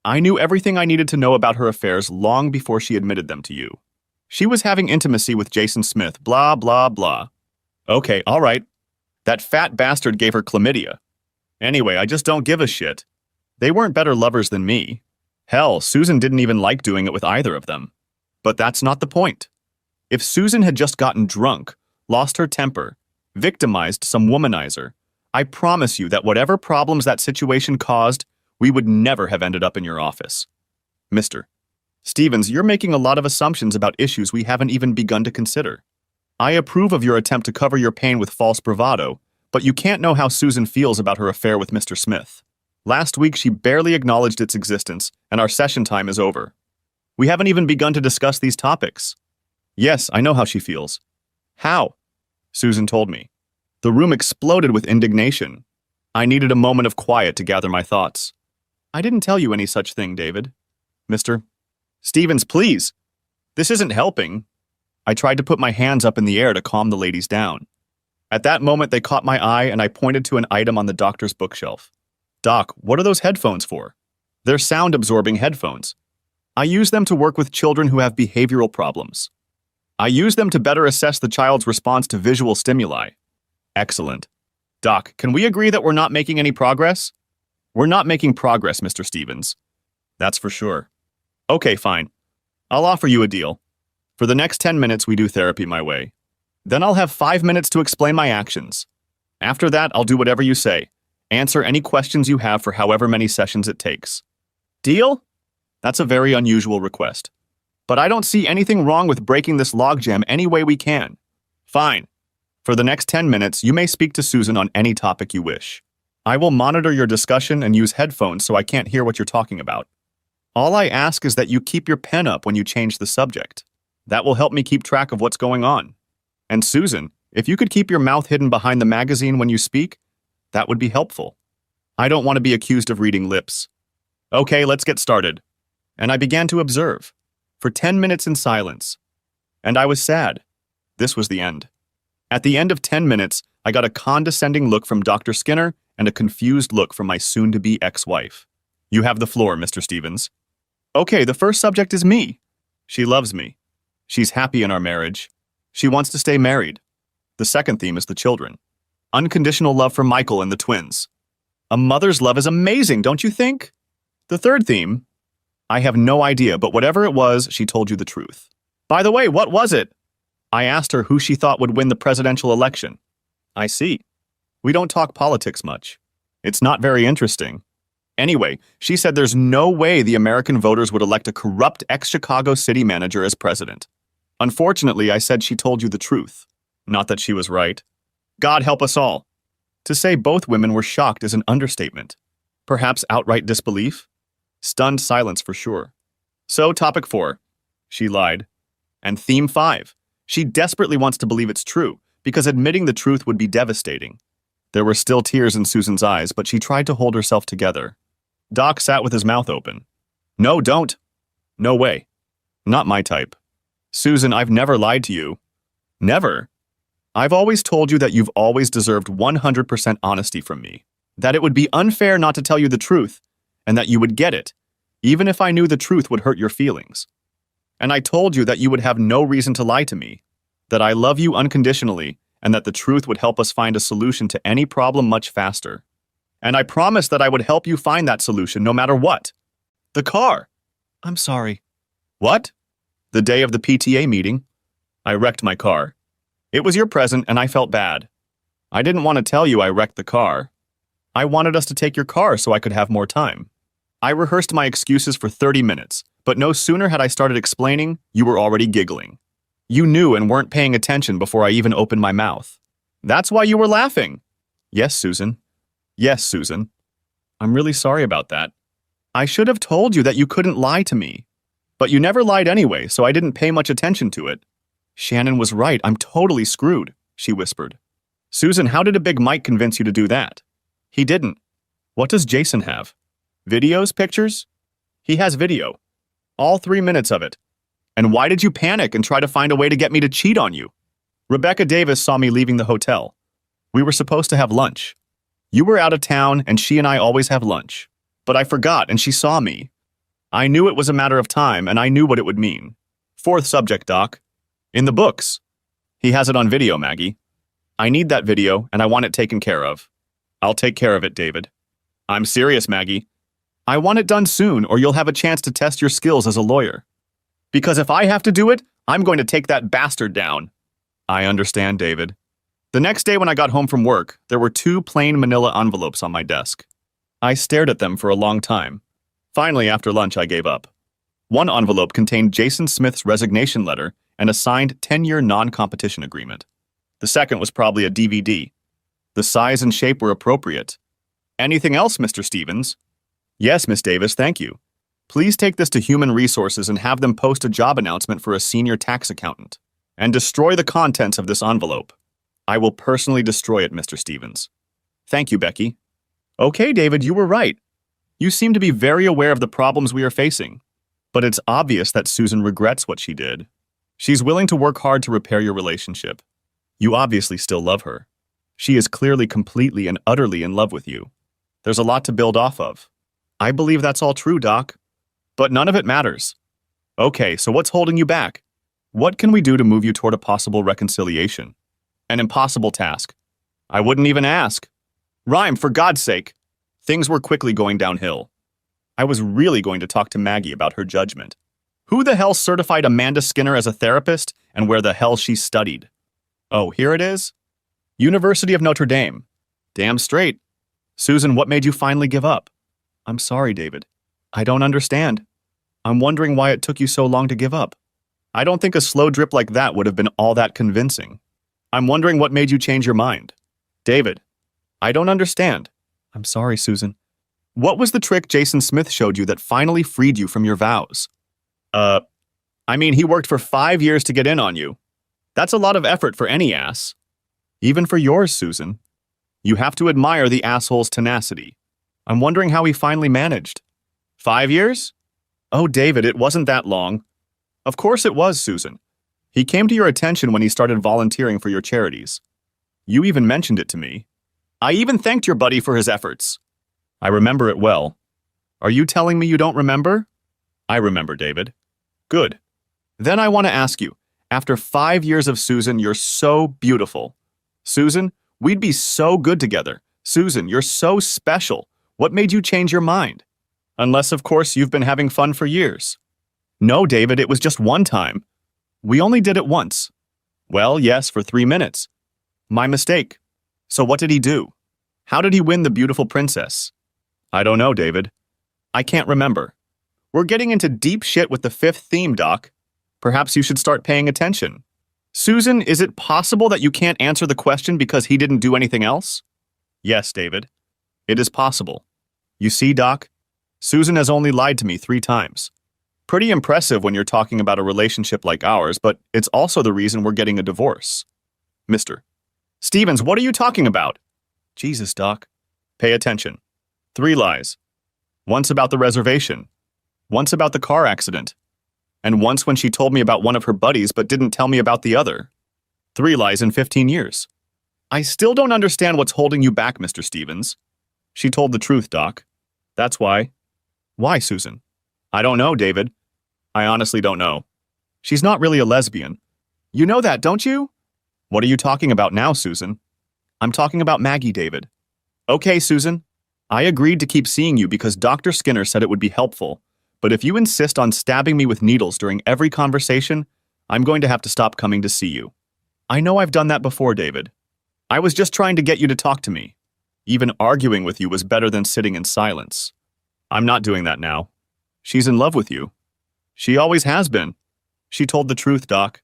I knew everything I needed to know about her affairs long before she admitted them to you. She was having intimacy with Jason Smith, blah, blah, blah. Okay, all right. That fat bastard gave her chlamydia. Anyway, I just don't give a shit. They weren't better lovers than me. Hell, Susan didn't even like doing it with either of them. But that's not the point. If Susan had just gotten drunk, lost her temper, victimized some womanizer, I promise you that whatever problems that situation caused, we would never have ended up in your office. Mr. Stevens, you're making a lot of assumptions about issues we haven't even begun to consider. I approve of your attempt to cover your pain with false bravado, but you can't know how Susan feels about her affair with Mr. Smith. Last week, she barely acknowledged its existence, and our session time is over. We haven't even begun to discuss these topics. Yes, I know how she feels. How? Susan told me. The room exploded with indignation. I needed a moment of quiet to gather my thoughts. I didn't tell you any such thing, David. Mr. Stevens, please. This isn't helping. I tried to put my hands up in the air to calm the ladies down. At that moment, they caught my eye and I pointed to an item on the doctor's bookshelf. Doc, what are those headphones for? They're sound-absorbing headphones. I use them to work with children who have behavioral problems. I use them to better assess the child's response to visual stimuli. Excellent. Doc, can we agree that we're not making any progress? We're not making progress, Mr. Stevens. That's for sure. Okay, fine. I'll offer you a deal. For the next 10 minutes, we do therapy my way. Then I'll have 5 minutes to explain my actions. After that, I'll do whatever you say. Answer any questions you have for however many sessions it takes. Deal? That's a very unusual request. But I don't see anything wrong with breaking this logjam any way we can. Fine. For the next 10 minutes, you may speak to Susan on any topic you wish. I will monitor your discussion and use headphones so I can't hear what you're talking about. All I ask is that you keep your pen up when you change the subject. That will help me keep track of what's going on. And Susan, if you could keep your mouth hidden behind the magazine when you speak, that would be helpful. I don't want to be accused of reading lips. Okay, let's get started. And I began to observe. For 10 minutes in silence. And I was sad. This was the end. At the end of 10 minutes, I got a condescending look from Dr. Skinner and a confused look from my soon-to-be ex-wife. You have the floor, Mr. Stevens. Okay, the first subject is me. She loves me. She's happy in our marriage. She wants to stay married. The second theme is the children. Unconditional love for Michael and the twins. A mother's love is amazing, don't you think? The third theme, I have no idea, but whatever it was, she told you the truth. By the way, what was it? I asked her who she thought would win the presidential election. I see. We don't talk politics much. It's not very interesting. Anyway, she said there's no way the American voters would elect a corrupt ex-Chicago city manager as president. Unfortunately, I said she told you the truth. Not that she was right. God help us all. To say both women were shocked is an understatement. Perhaps outright disbelief? Stunned silence for sure. So, topic 4. She lied. And theme 5. She desperately wants to believe it's true, because admitting the truth would be devastating. There were still tears in Susan's eyes, but she tried to hold herself together. Doc sat with his mouth open. No, don't. No way. Not my type. Susan, I've never lied to you. Never. I've always told you that you've always deserved 100% honesty from me. That it would be unfair not to tell you the truth, and that you would get it, even if I knew the truth would hurt your feelings. And I told you that you would have no reason to lie to me, that I love you unconditionally, and that the truth would help us find a solution to any problem much faster. And I promised that I would help you find that solution no matter what. The car. I'm sorry. What? The day of the PTA meeting. I wrecked my car. It was your present and I felt bad. I didn't want to tell you I wrecked the car. I wanted us to take your car so I could have more time. I rehearsed my excuses for 30 minutes, but no sooner had I started explaining, you were already giggling. You knew and weren't paying attention before I even opened my mouth. That's why you were laughing. Yes, Susan. Yes, Susan. I'm really sorry about that. I should have told you that you couldn't lie to me. But you never lied anyway, so I didn't pay much attention to it. Shannon was right. I'm totally screwed, she whispered. Susan, how did a Big Mike convince you to do that? He didn't. What does Jason have? Videos, pictures? He has video. All 3 minutes of it. And why did you panic and try to find a way to get me to cheat on you? Rebecca Davis saw me leaving the hotel. We were supposed to have lunch. You were out of town, and she and I always have lunch. But I forgot, and she saw me. I knew it was a matter of time, and I knew what it would mean. 4th subject, Doc. In the books. He has it on video, Maggie. I need that video, and I want it taken care of. I'll take care of it, David. I'm serious, Maggie. I want it done soon, or you'll have a chance to test your skills as a lawyer. Because if I have to do it, I'm going to take that bastard down. I understand, David. The next day when I got home from work, there were 2 plain manila envelopes on my desk. I stared at them for a long time. Finally, after lunch, I gave up. One envelope contained Jason Smith's resignation letter and a signed 10-year non-competition agreement. The second was probably a DVD. The size and shape were appropriate. Anything else, Mr. Stevens? Yes, Miss Davis, thank you. Please take this to Human Resources and have them post a job announcement for a senior tax accountant. And destroy the contents of this envelope. I will personally destroy it, Mr. Stevens. Thank you, Becky. Okay, David, you were right. You seem to be very aware of the problems we are facing. But it's obvious that Susan regrets what she did. She's willing to work hard to repair your relationship. You obviously still love her. She is clearly completely and utterly in love with you. There's a lot to build off of. I believe that's all true, Doc. But none of it matters. Okay, so what's holding you back? What can we do to move you toward a possible reconciliation? An impossible task. I wouldn't even ask. Rhyme, for God's sake. Things were quickly going downhill. I was really going to talk to Maggie about her judgment. Who the hell certified Amanda Skinner as a therapist, and where the hell she studied? Oh, here it is? University of Notre Dame. Damn straight. Susan, what made you finally give up? I'm sorry, David. I don't understand. I'm wondering why it took you so long to give up. I don't think a slow drip like that would have been all that convincing. I'm wondering what made you change your mind. David, I don't understand. I'm sorry, Susan. What was the trick Jason Smith showed you that finally freed you from your vows? I mean, he worked for 5 years to get in on you. That's a lot of effort for any ass. Even for yours, Susan. You have to admire the asshole's tenacity. I'm wondering how he finally managed. 5 years? Oh, David, it wasn't that long. Of course it was, Susan. He came to your attention when he started volunteering for your charities. You even mentioned it to me. I even thanked your buddy for his efforts. I remember it well. Are you telling me you don't remember? I remember, David. Good. Then I want to ask you, after 5 years of Susan, you're so beautiful. Susan, we'd be so good together. Susan, you're so special. What made you change your mind? Unless, of course, you've been having fun for years. No, David, it was just one time. We only did it once. Well, yes, for 3 minutes. My mistake. So what did he do? How did he win the beautiful princess? I don't know, David. I can't remember. We're getting into deep shit with the 5th theme, Doc. Perhaps you should start paying attention. Susan, is it possible that you can't answer the question because he didn't do anything else? Yes, David. It is possible. You see, Doc? Susan has only lied to me 3 times. Pretty impressive when you're talking about a relationship like ours, but it's also the reason we're getting a divorce. Mr. Stevens, what are you talking about? Jesus, Doc. Pay attention. 3 lies. Once about the reservation. Once about the car accident. And once when she told me about one of her buddies but didn't tell me about the other. 3 lies in 15 years. I still don't understand what's holding you back, Mr. Stevens. She told the truth, Doc. That's why. Why, Susan? I don't know, David. I honestly don't know. She's not really a lesbian. You know that, don't you? What are you talking about now, Susan? I'm talking about Maggie, David. Okay, Susan. I agreed to keep seeing you because Dr. Skinner said it would be helpful, but if you insist on stabbing me with needles during every conversation, I'm going to have to stop coming to see you. I know I've done that before, David. I was just trying to get you to talk to me. Even arguing with you was better than sitting in silence. I'm not doing that now. She's in love with you. She always has been. She told the truth, Doc.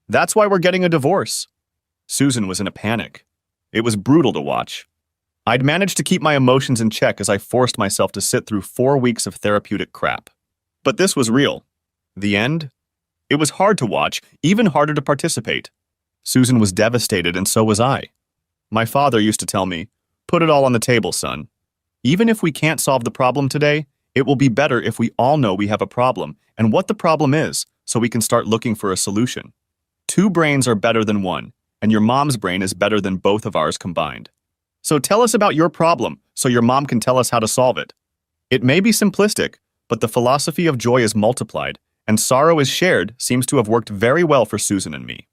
That's why we're getting a divorce. Susan was in a panic. It was brutal to watch. I'd managed to keep my emotions in check as I forced myself to sit through 4 weeks of therapeutic crap. But this was real. The end? It was hard to watch, even harder to participate. Susan was devastated, and so was I. My father used to tell me, "Put it all on the table, son. Even if we can't solve the problem today, it will be better if we all know we have a problem and what the problem is, so we can start looking for a solution. 2 brains are better than 1, and your mom's brain is better than both of ours combined. So tell us about your problem, so your mom can tell us how to solve it." It may be simplistic, but the philosophy of joy is multiplied, and sorrow is shared seems to have worked very well for Susan and me.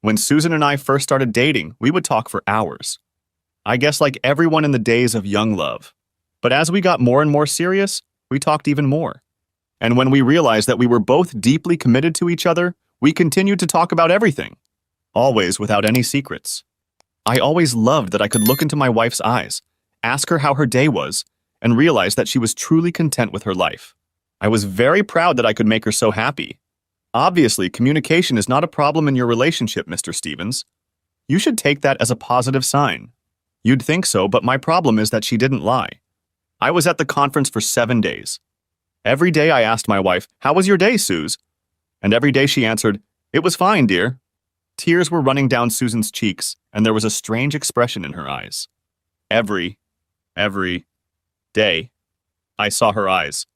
When Susan and I first started dating, we would talk for hours. I guess like everyone in the days of young love. But as we got more and more serious, we talked even more. And when we realized that we were both deeply committed to each other, we continued to talk about everything. Always without any secrets. I always loved that I could look into my wife's eyes, ask her how her day was, and realize that she was truly content with her life. I was very proud that I could make her so happy. Obviously, communication is not a problem in your relationship, Mr. Stevens. You should take that as a positive sign. You'd think so, but my problem is that she didn't lie. I was at the conference for 7 days. Every day I asked my wife, "How was your day, Suze?" And every day she answered, "It was fine, dear." Tears were running down Susan's cheeks, and there was a strange expression in her eyes. Every day, I saw her eyes.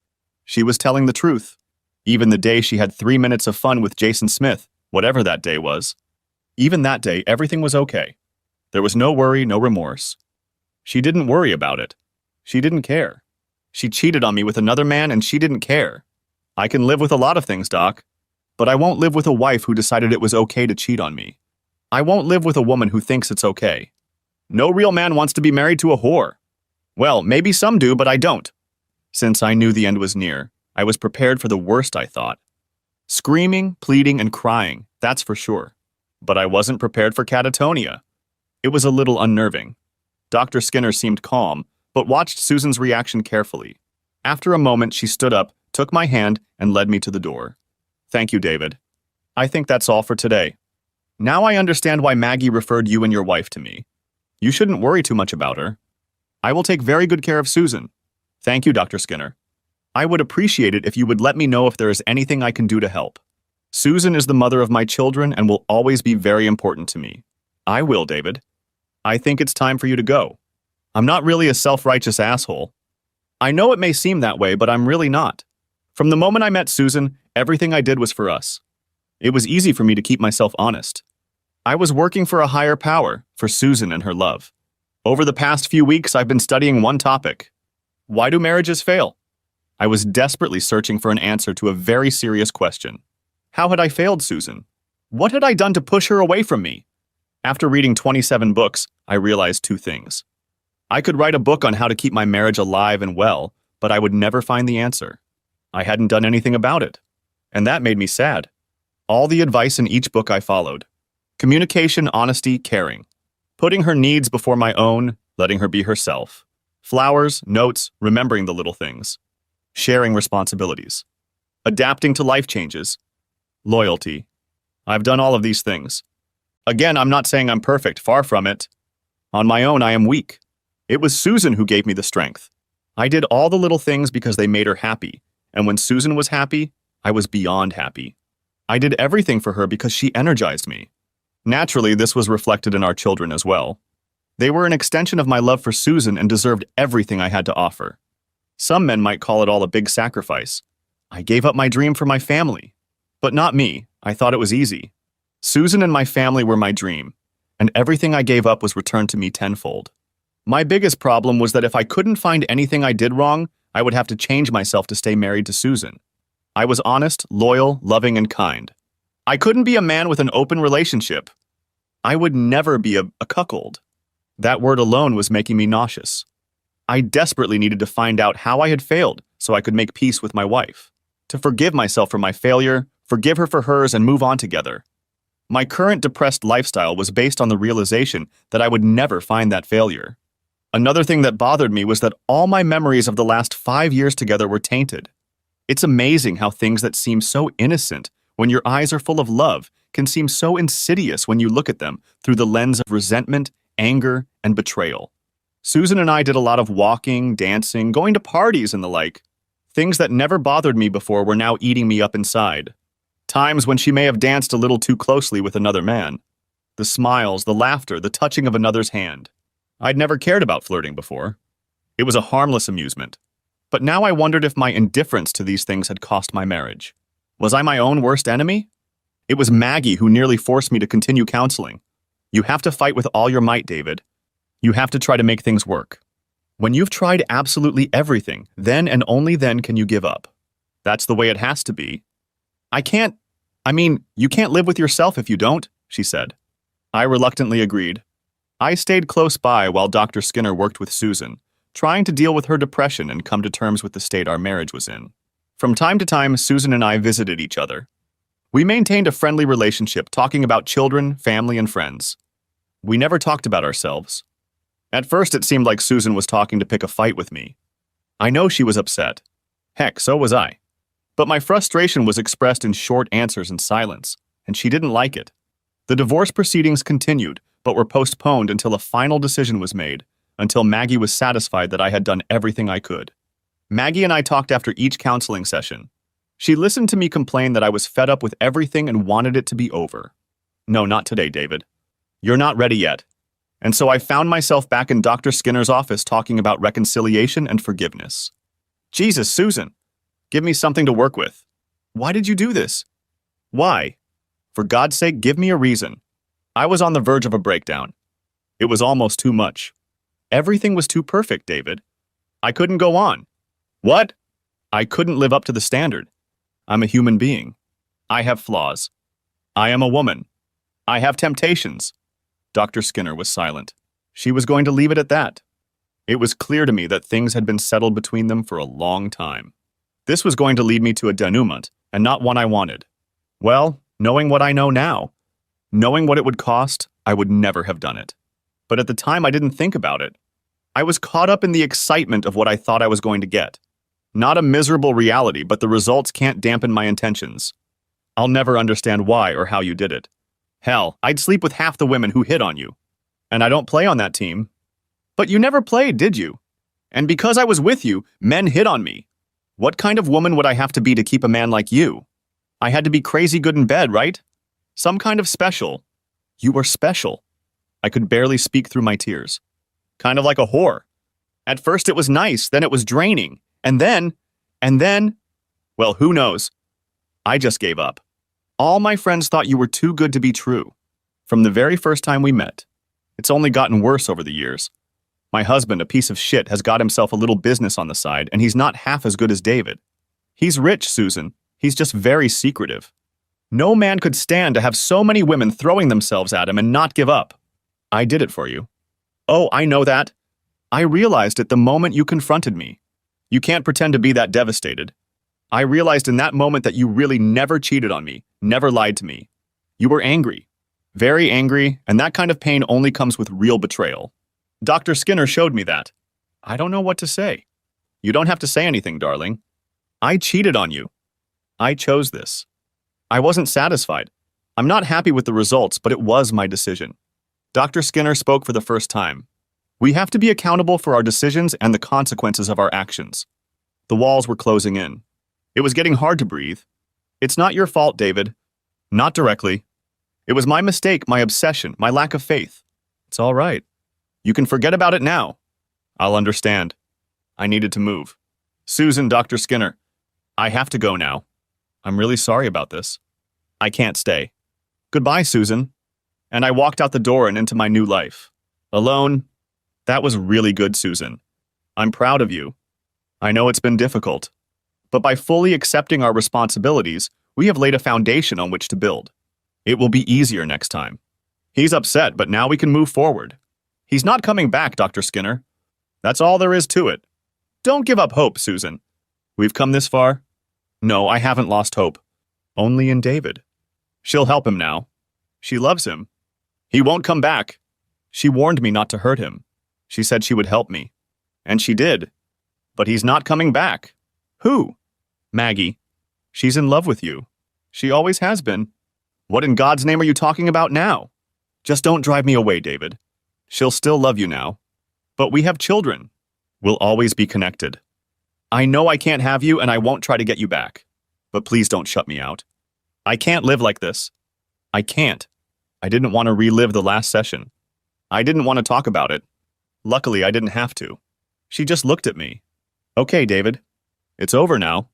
She was telling the truth. Even the day she had 3 minutes of fun with Jason Smith, whatever that day was. Even that day, everything was okay. There was no worry, no remorse. She didn't worry about it. She didn't care. She cheated on me with another man, and she didn't care. I can live with a lot of things, Doc. But I won't live with a wife who decided it was okay to cheat on me. I won't live with a woman who thinks it's okay. No real man wants to be married to a whore. Well, maybe some do, but I don't. Since I knew the end was near, I was prepared for the worst, I thought. Screaming, pleading, and crying, that's for sure. But I wasn't prepared for catatonia. It was a little unnerving. Dr. Skinner seemed calm, but watched Susan's reaction carefully. After a moment, she stood up, took my hand, and led me to the door. Thank you, David. I think that's all for today. Now I understand why Maggie referred you and your wife to me. You shouldn't worry too much about her. I will take very good care of Susan. Thank you, Dr. Skinner. I would appreciate it if you would let me know if there is anything I can do to help. Susan is the mother of my children and will always be very important to me. I will, David. I think it's time for you to go. I'm not really a self-righteous asshole. I know it may seem that way, but I'm really not. From the moment I met Susan, everything I did was for us. It was easy for me to keep myself honest. I was working for a higher power, for Susan and her love. Over the past few weeks, I've been studying one topic. Why do marriages fail? I was desperately searching for an answer to a very serious question. How had I failed Susan? What had I done to push her away from me? After reading 27 books, I realized 2 things. I could write a book on how to keep my marriage alive and well, but I would never find the answer. I hadn't done anything about it. And that made me sad. All the advice in each book I followed. Communication, honesty, caring. Putting her needs before my own, letting her be herself. Flowers, notes, remembering the little things. Sharing responsibilities. Adapting to life changes. Loyalty. I've done all of these things. Again, I'm not saying I'm perfect, far from it. On my own, I am weak. It was Susan who gave me the strength. I did all the little things because they made her happy, and when Susan was happy, I was beyond happy. I did everything for her because she energized me. Naturally, this was reflected in our children as well. They were an extension of my love for Susan and deserved everything I had to offer. Some men might call it all a big sacrifice. I gave up my dream for my family. But not me. I thought it was easy. Susan and my family were my dream, and everything I gave up was returned to me tenfold. My biggest problem was that if I couldn't find anything I did wrong, I would have to change myself to stay married to Susan. I was honest, loyal, loving, and kind. I couldn't be a man with an open relationship. I would never be a cuckold. That word alone was making me nauseous. I desperately needed to find out how I had failed so I could make peace with my wife, to forgive myself for my failure, forgive her for hers, and move on together. My current depressed lifestyle was based on the realization that I would never find that failure. Another thing that bothered me was that all my memories of the last 5 years together were tainted. It's amazing how things that seem so innocent when your eyes are full of love can seem so insidious when you look at them through the lens of resentment, anger, and betrayal. Susan and I did a lot of walking, dancing, going to parties and the like. Things that never bothered me before were now eating me up inside. Times when she may have danced a little too closely with another man. The smiles, the laughter, the touching of another's hand. I'd never cared about flirting before. It was a harmless amusement. But now I wondered if my indifference to these things had cost my marriage. Was I my own worst enemy? It was Maggie who nearly forced me to continue counseling. You have to fight with all your might, David. You have to try to make things work. When you've tried absolutely everything, then and only then can you give up. That's the way it has to be. You can't live with yourself if you don't, she said. I reluctantly agreed. I stayed close by while Dr. Skinner worked with Susan, trying to deal with her depression and come to terms with the state our marriage was in. From time to time, Susan and I visited each other. We maintained a friendly relationship, talking about children, family, and friends. We never talked about ourselves. At first, it seemed like Susan was talking to pick a fight with me. I know she was upset. Heck, so was I. But my frustration was expressed in short answers and silence, and she didn't like it. The divorce proceedings continued, but were postponed until a final decision was made, until Maggie was satisfied that I had done everything I could. Maggie and I talked after each counseling session. She listened to me complain that I was fed up with everything and wanted it to be over. No, not today, David. You're not ready yet. And so I found myself back in Dr. Skinner's office talking about reconciliation and forgiveness. Jesus, Susan, give me something to work with. Why did you do this? Why? For God's sake, give me a reason. I was on the verge of a breakdown. It was almost too much. Everything was too perfect, David. I couldn't go on. What? I couldn't live up to the standard. I'm a human being. I have flaws. I am a woman. I have temptations. Dr. Skinner was silent. She was going to leave it at that. It was clear to me that things had been settled between them for a long time. This was going to lead me to a denouement, and not one I wanted. Well, knowing what I know now, knowing what it would cost, I would never have done it. But at the time, I didn't think about it. I was caught up in the excitement of what I thought I was going to get. Not a miserable reality, but the results can't dampen my intentions. I'll never understand why or how you did it. Hell, I'd sleep with half the women who hit on you. And I don't play on that team. But you never played, did you? And because I was with you, men hit on me. What kind of woman would I have to be to keep a man like you? I had to be crazy good in bed, right? Some kind of special. You were special. I could barely speak through my tears. Kind of like a whore. At first it was nice, then it was draining. And then, well, who knows? I just gave up. All my friends thought you were too good to be true. From the very first time we met. It's only gotten worse over the years. My husband, a piece of shit, has got himself a little business on the side, and he's not half as good as David. He's rich, Susan. He's just very secretive. No man could stand to have so many women throwing themselves at him and not give up. I did it for you. Oh, I know that. I realized it the moment you confronted me. You can't pretend to be that devastated. I realized in that moment that you really never cheated on me, never lied to me. You were angry. Very angry, and that kind of pain only comes with real betrayal. Dr. Skinner showed me that. I don't know what to say. You don't have to say anything, darling. I cheated on you. I chose this. I wasn't satisfied. I'm not happy with the results, but it was my decision. Dr. Skinner spoke for the first time. We have to be accountable for our decisions and the consequences of our actions. The walls were closing in. It was getting hard to breathe. It's not your fault, David. Not directly. It was my mistake, my obsession, my lack of faith. It's all right. You can forget about it now. I'll understand. I needed to move. Susan, Dr. Skinner, I have to go now. I'm really sorry about this. I can't stay. Goodbye, Susan. And I walked out the door and into my new life. Alone. That was really good, Susan. I'm proud of you. I know it's been difficult. But by fully accepting our responsibilities, we have laid a foundation on which to build. It will be easier next time. He's upset, but now we can move forward. He's not coming back, Dr. Skinner. That's all there is to it. Don't give up hope, Susan. We've come this far. No, I haven't lost hope. Only in David. She'll help him now. She loves him. He won't come back. She warned me not to hurt him. She said she would help me. And she did. But he's not coming back. Who? Maggie. She's in love with you. She always has been. What in God's name are you talking about now? Just don't drive me away, David. She'll still love you now. But we have children. We'll always be connected. I know I can't have you and I won't try to get you back. But please don't shut me out. I can't live like this. I can't. I didn't want to relive the last session. I didn't want to talk about it. Luckily, I didn't have to. She just looked at me. Okay, David. It's over now.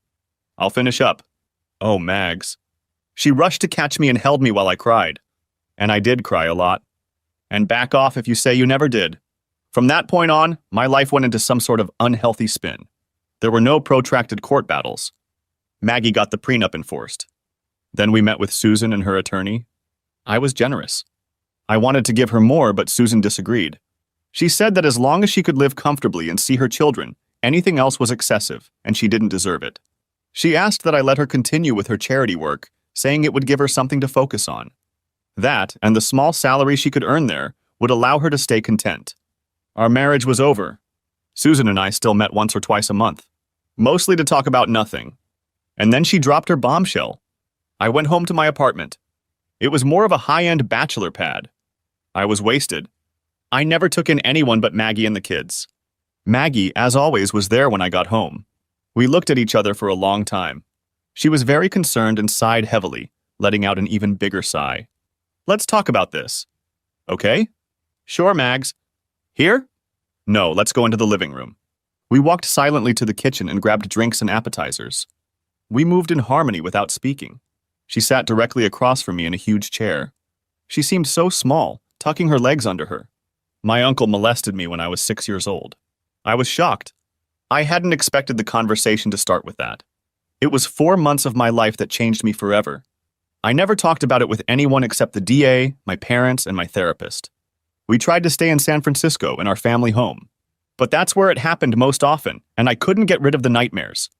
I'll finish up. Oh, Mags. She rushed to catch me and held me while I cried. And I did cry a lot. And back off if you say you never did. From that point on, my life went into some sort of unhealthy spin. There were no protracted court battles. Maggie got the prenup enforced. Then we met with Susan and her attorney. I was generous. I wanted to give her more, but Susan disagreed. She said that as long as she could live comfortably and see her children, anything else was excessive, and she didn't deserve it. She asked that I let her continue with her charity work, saying it would give her something to focus on. That, and the small salary she could earn there, would allow her to stay content. Our marriage was over. Susan and I still met once or twice a month, mostly to talk about nothing. And then she dropped her bombshell. I went home to my apartment. It was more of a high-end bachelor pad. I was wasted. I never took in anyone but Maggie and the kids. Maggie, as always, was there when I got home. We looked at each other for a long time. She was very concerned and sighed heavily, letting out an even bigger sigh. Let's talk about this. Okay? Sure, Mags. Here? No, let's go into the living room. We walked silently to the kitchen and grabbed drinks and appetizers. We moved in harmony without speaking. She sat directly across from me in a huge chair. She seemed so small, tucking her legs under her. My uncle molested me when I was 6 years old. I was shocked. I hadn't expected the conversation to start with that. It was 4 months of my life that changed me forever. I never talked about it with anyone except the DA, my parents, and my therapist. We tried to stay in San Francisco in our family home. But that's where it happened most often, and I couldn't get rid of the nightmares.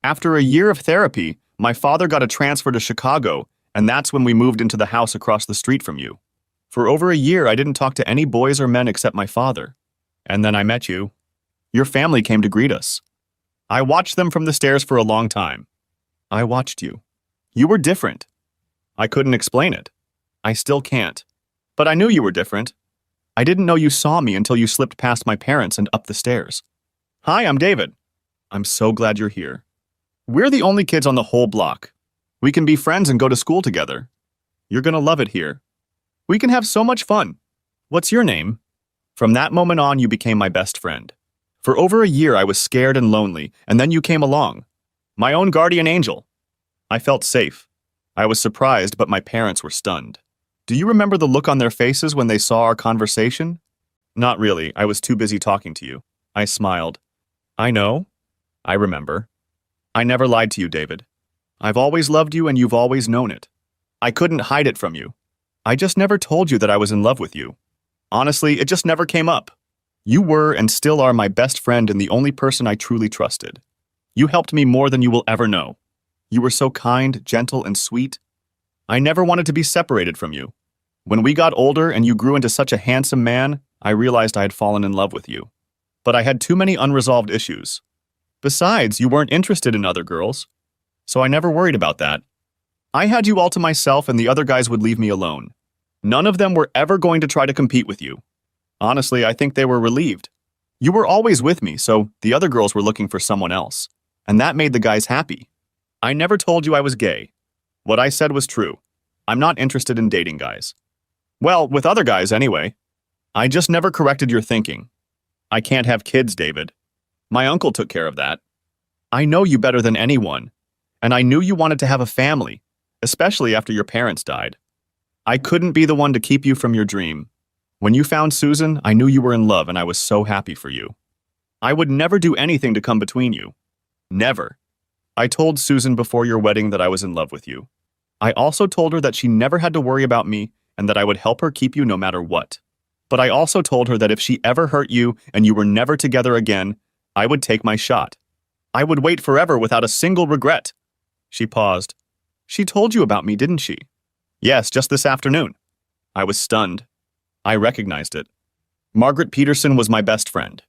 After a year of therapy, my father got a transfer to Chicago, and that's when we moved into the house across the street from you. For over a year, I didn't talk to any boys or men except my father. And then I met you. Your family came to greet us. I watched them from the stairs for a long time. I watched you. You were different. I couldn't explain it. I still can't. But I knew you were different. I didn't know you saw me until you slipped past my parents and up the stairs. Hi, I'm David. I'm so glad you're here. We're the only kids on the whole block. We can be friends and go to school together. You're gonna love it here. We can have so much fun. What's your name? From that moment on, you became my best friend. For over a year, I was scared and lonely, and then you came along. My own guardian angel. I felt safe. I was surprised, but my parents were stunned. Do you remember the look on their faces when they saw our conversation? Not really. I was too busy talking to you. I smiled. I know. I remember. I never lied to you, David. I've always loved you and you've always known it. I couldn't hide it from you. I just never told you that I was in love with you. Honestly, it just never came up. You were and still are my best friend and the only person I truly trusted. You helped me more than you will ever know. You were so kind, gentle, and sweet. I never wanted to be separated from you. When we got older and you grew into such a handsome man, I realized I had fallen in love with you. But I had too many unresolved issues. Besides, you weren't interested in other girls. So I never worried about that. I had you all to myself and the other guys would leave me alone. None of them were ever going to try to compete with you. Honestly, I think they were relieved. You were always with me, so the other girls were looking for someone else. And that made the guys happy. I never told you I was gay. What I said was true. I'm not interested in dating guys. Well, with other guys anyway. I just never corrected your thinking. I can't have kids, David. My uncle took care of that. I know you better than anyone, and I knew you wanted to have a family, especially after your parents died. I couldn't be the one to keep you from your dream. When you found Susan, I knew you were in love, and I was so happy for you. I would never do anything to come between you. Never. I told Susan before your wedding that I was in love with you. I also told her that she never had to worry about me and that I would help her keep you no matter what. But I also told her that if she ever hurt you and you were never together again, I would take my shot. I would wait forever without a single regret. She paused. She told you about me, didn't she? Yes, just this afternoon. I was stunned. I recognized it. Margaret Peterson was my best friend.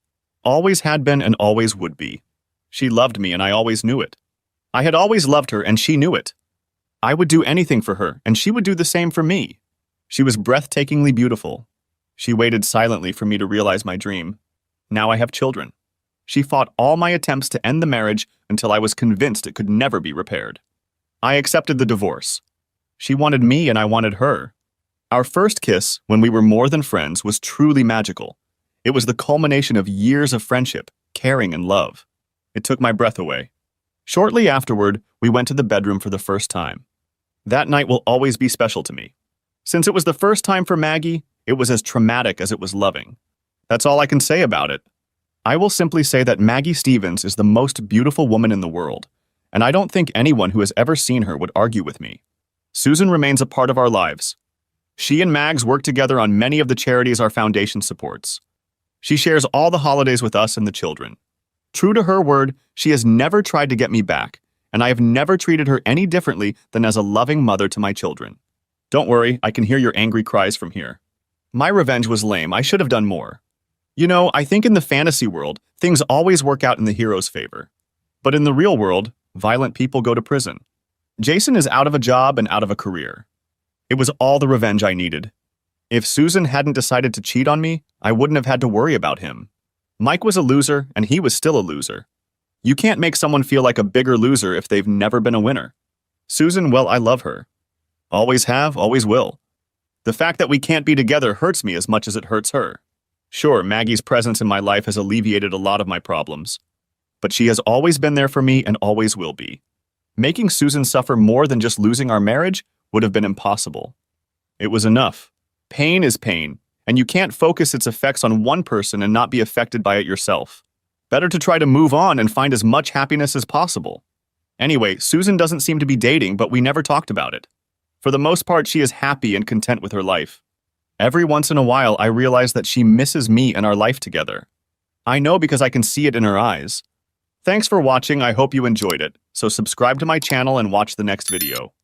Always had been and always would be. She loved me and I always knew it. I had always loved her and she knew it. I would do anything for her and she would do the same for me. She was breathtakingly beautiful. She waited silently for me to realize my dream. Now I have children. She fought all my attempts to end the marriage until I was convinced it could never be repaired. I accepted the divorce. She wanted me and I wanted her. Our first kiss, when we were more than friends, was truly magical. It was the culmination of years of friendship, caring, and love. It took my breath away. Shortly afterward, we went to the bedroom for the first time. That night will always be special to me. Since it was the first time for Maggie, it was as traumatic as it was loving. That's all I can say about it. I will simply say that Maggie Stevens is the most beautiful woman in the world, and I don't think anyone who has ever seen her would argue with me. Susan remains a part of our lives. She and Mags work together on many of the charities our foundation supports. She shares all the holidays with us and the children. True to her word, she has never tried to get me back, and I have never treated her any differently than as a loving mother to my children. Don't worry, I can hear your angry cries from here. My revenge was lame. I should have done more. You know, I think in the fantasy world, things always work out in the hero's favor. But in the real world, violent people go to prison. Jason is out of a job and out of a career. It was all the revenge I needed. If Susan hadn't decided to cheat on me, I wouldn't have had to worry about him. Mike was a loser, and he was still a loser. You can't make someone feel like a bigger loser if they've never been a winner. Susan, well, I love her. Always have, always will. The fact that we can't be together hurts me as much as it hurts her. Sure, Maggie's presence in my life has alleviated a lot of my problems. But she has always been there for me and always will be. Making Susan suffer more than just losing our marriage would have been impossible. It was enough. Pain is pain, and you can't focus its effects on one person and not be affected by it yourself. Better to try to move on and find as much happiness as possible. Anyway, Susan doesn't seem to be dating, but we never talked about it. For the most part, she is happy and content with her life. Every once in a while, I realize that she misses me and our life together. I know because I can see it in her eyes. Thanks for watching. I hope you enjoyed it. So subscribe to my channel and watch the next video.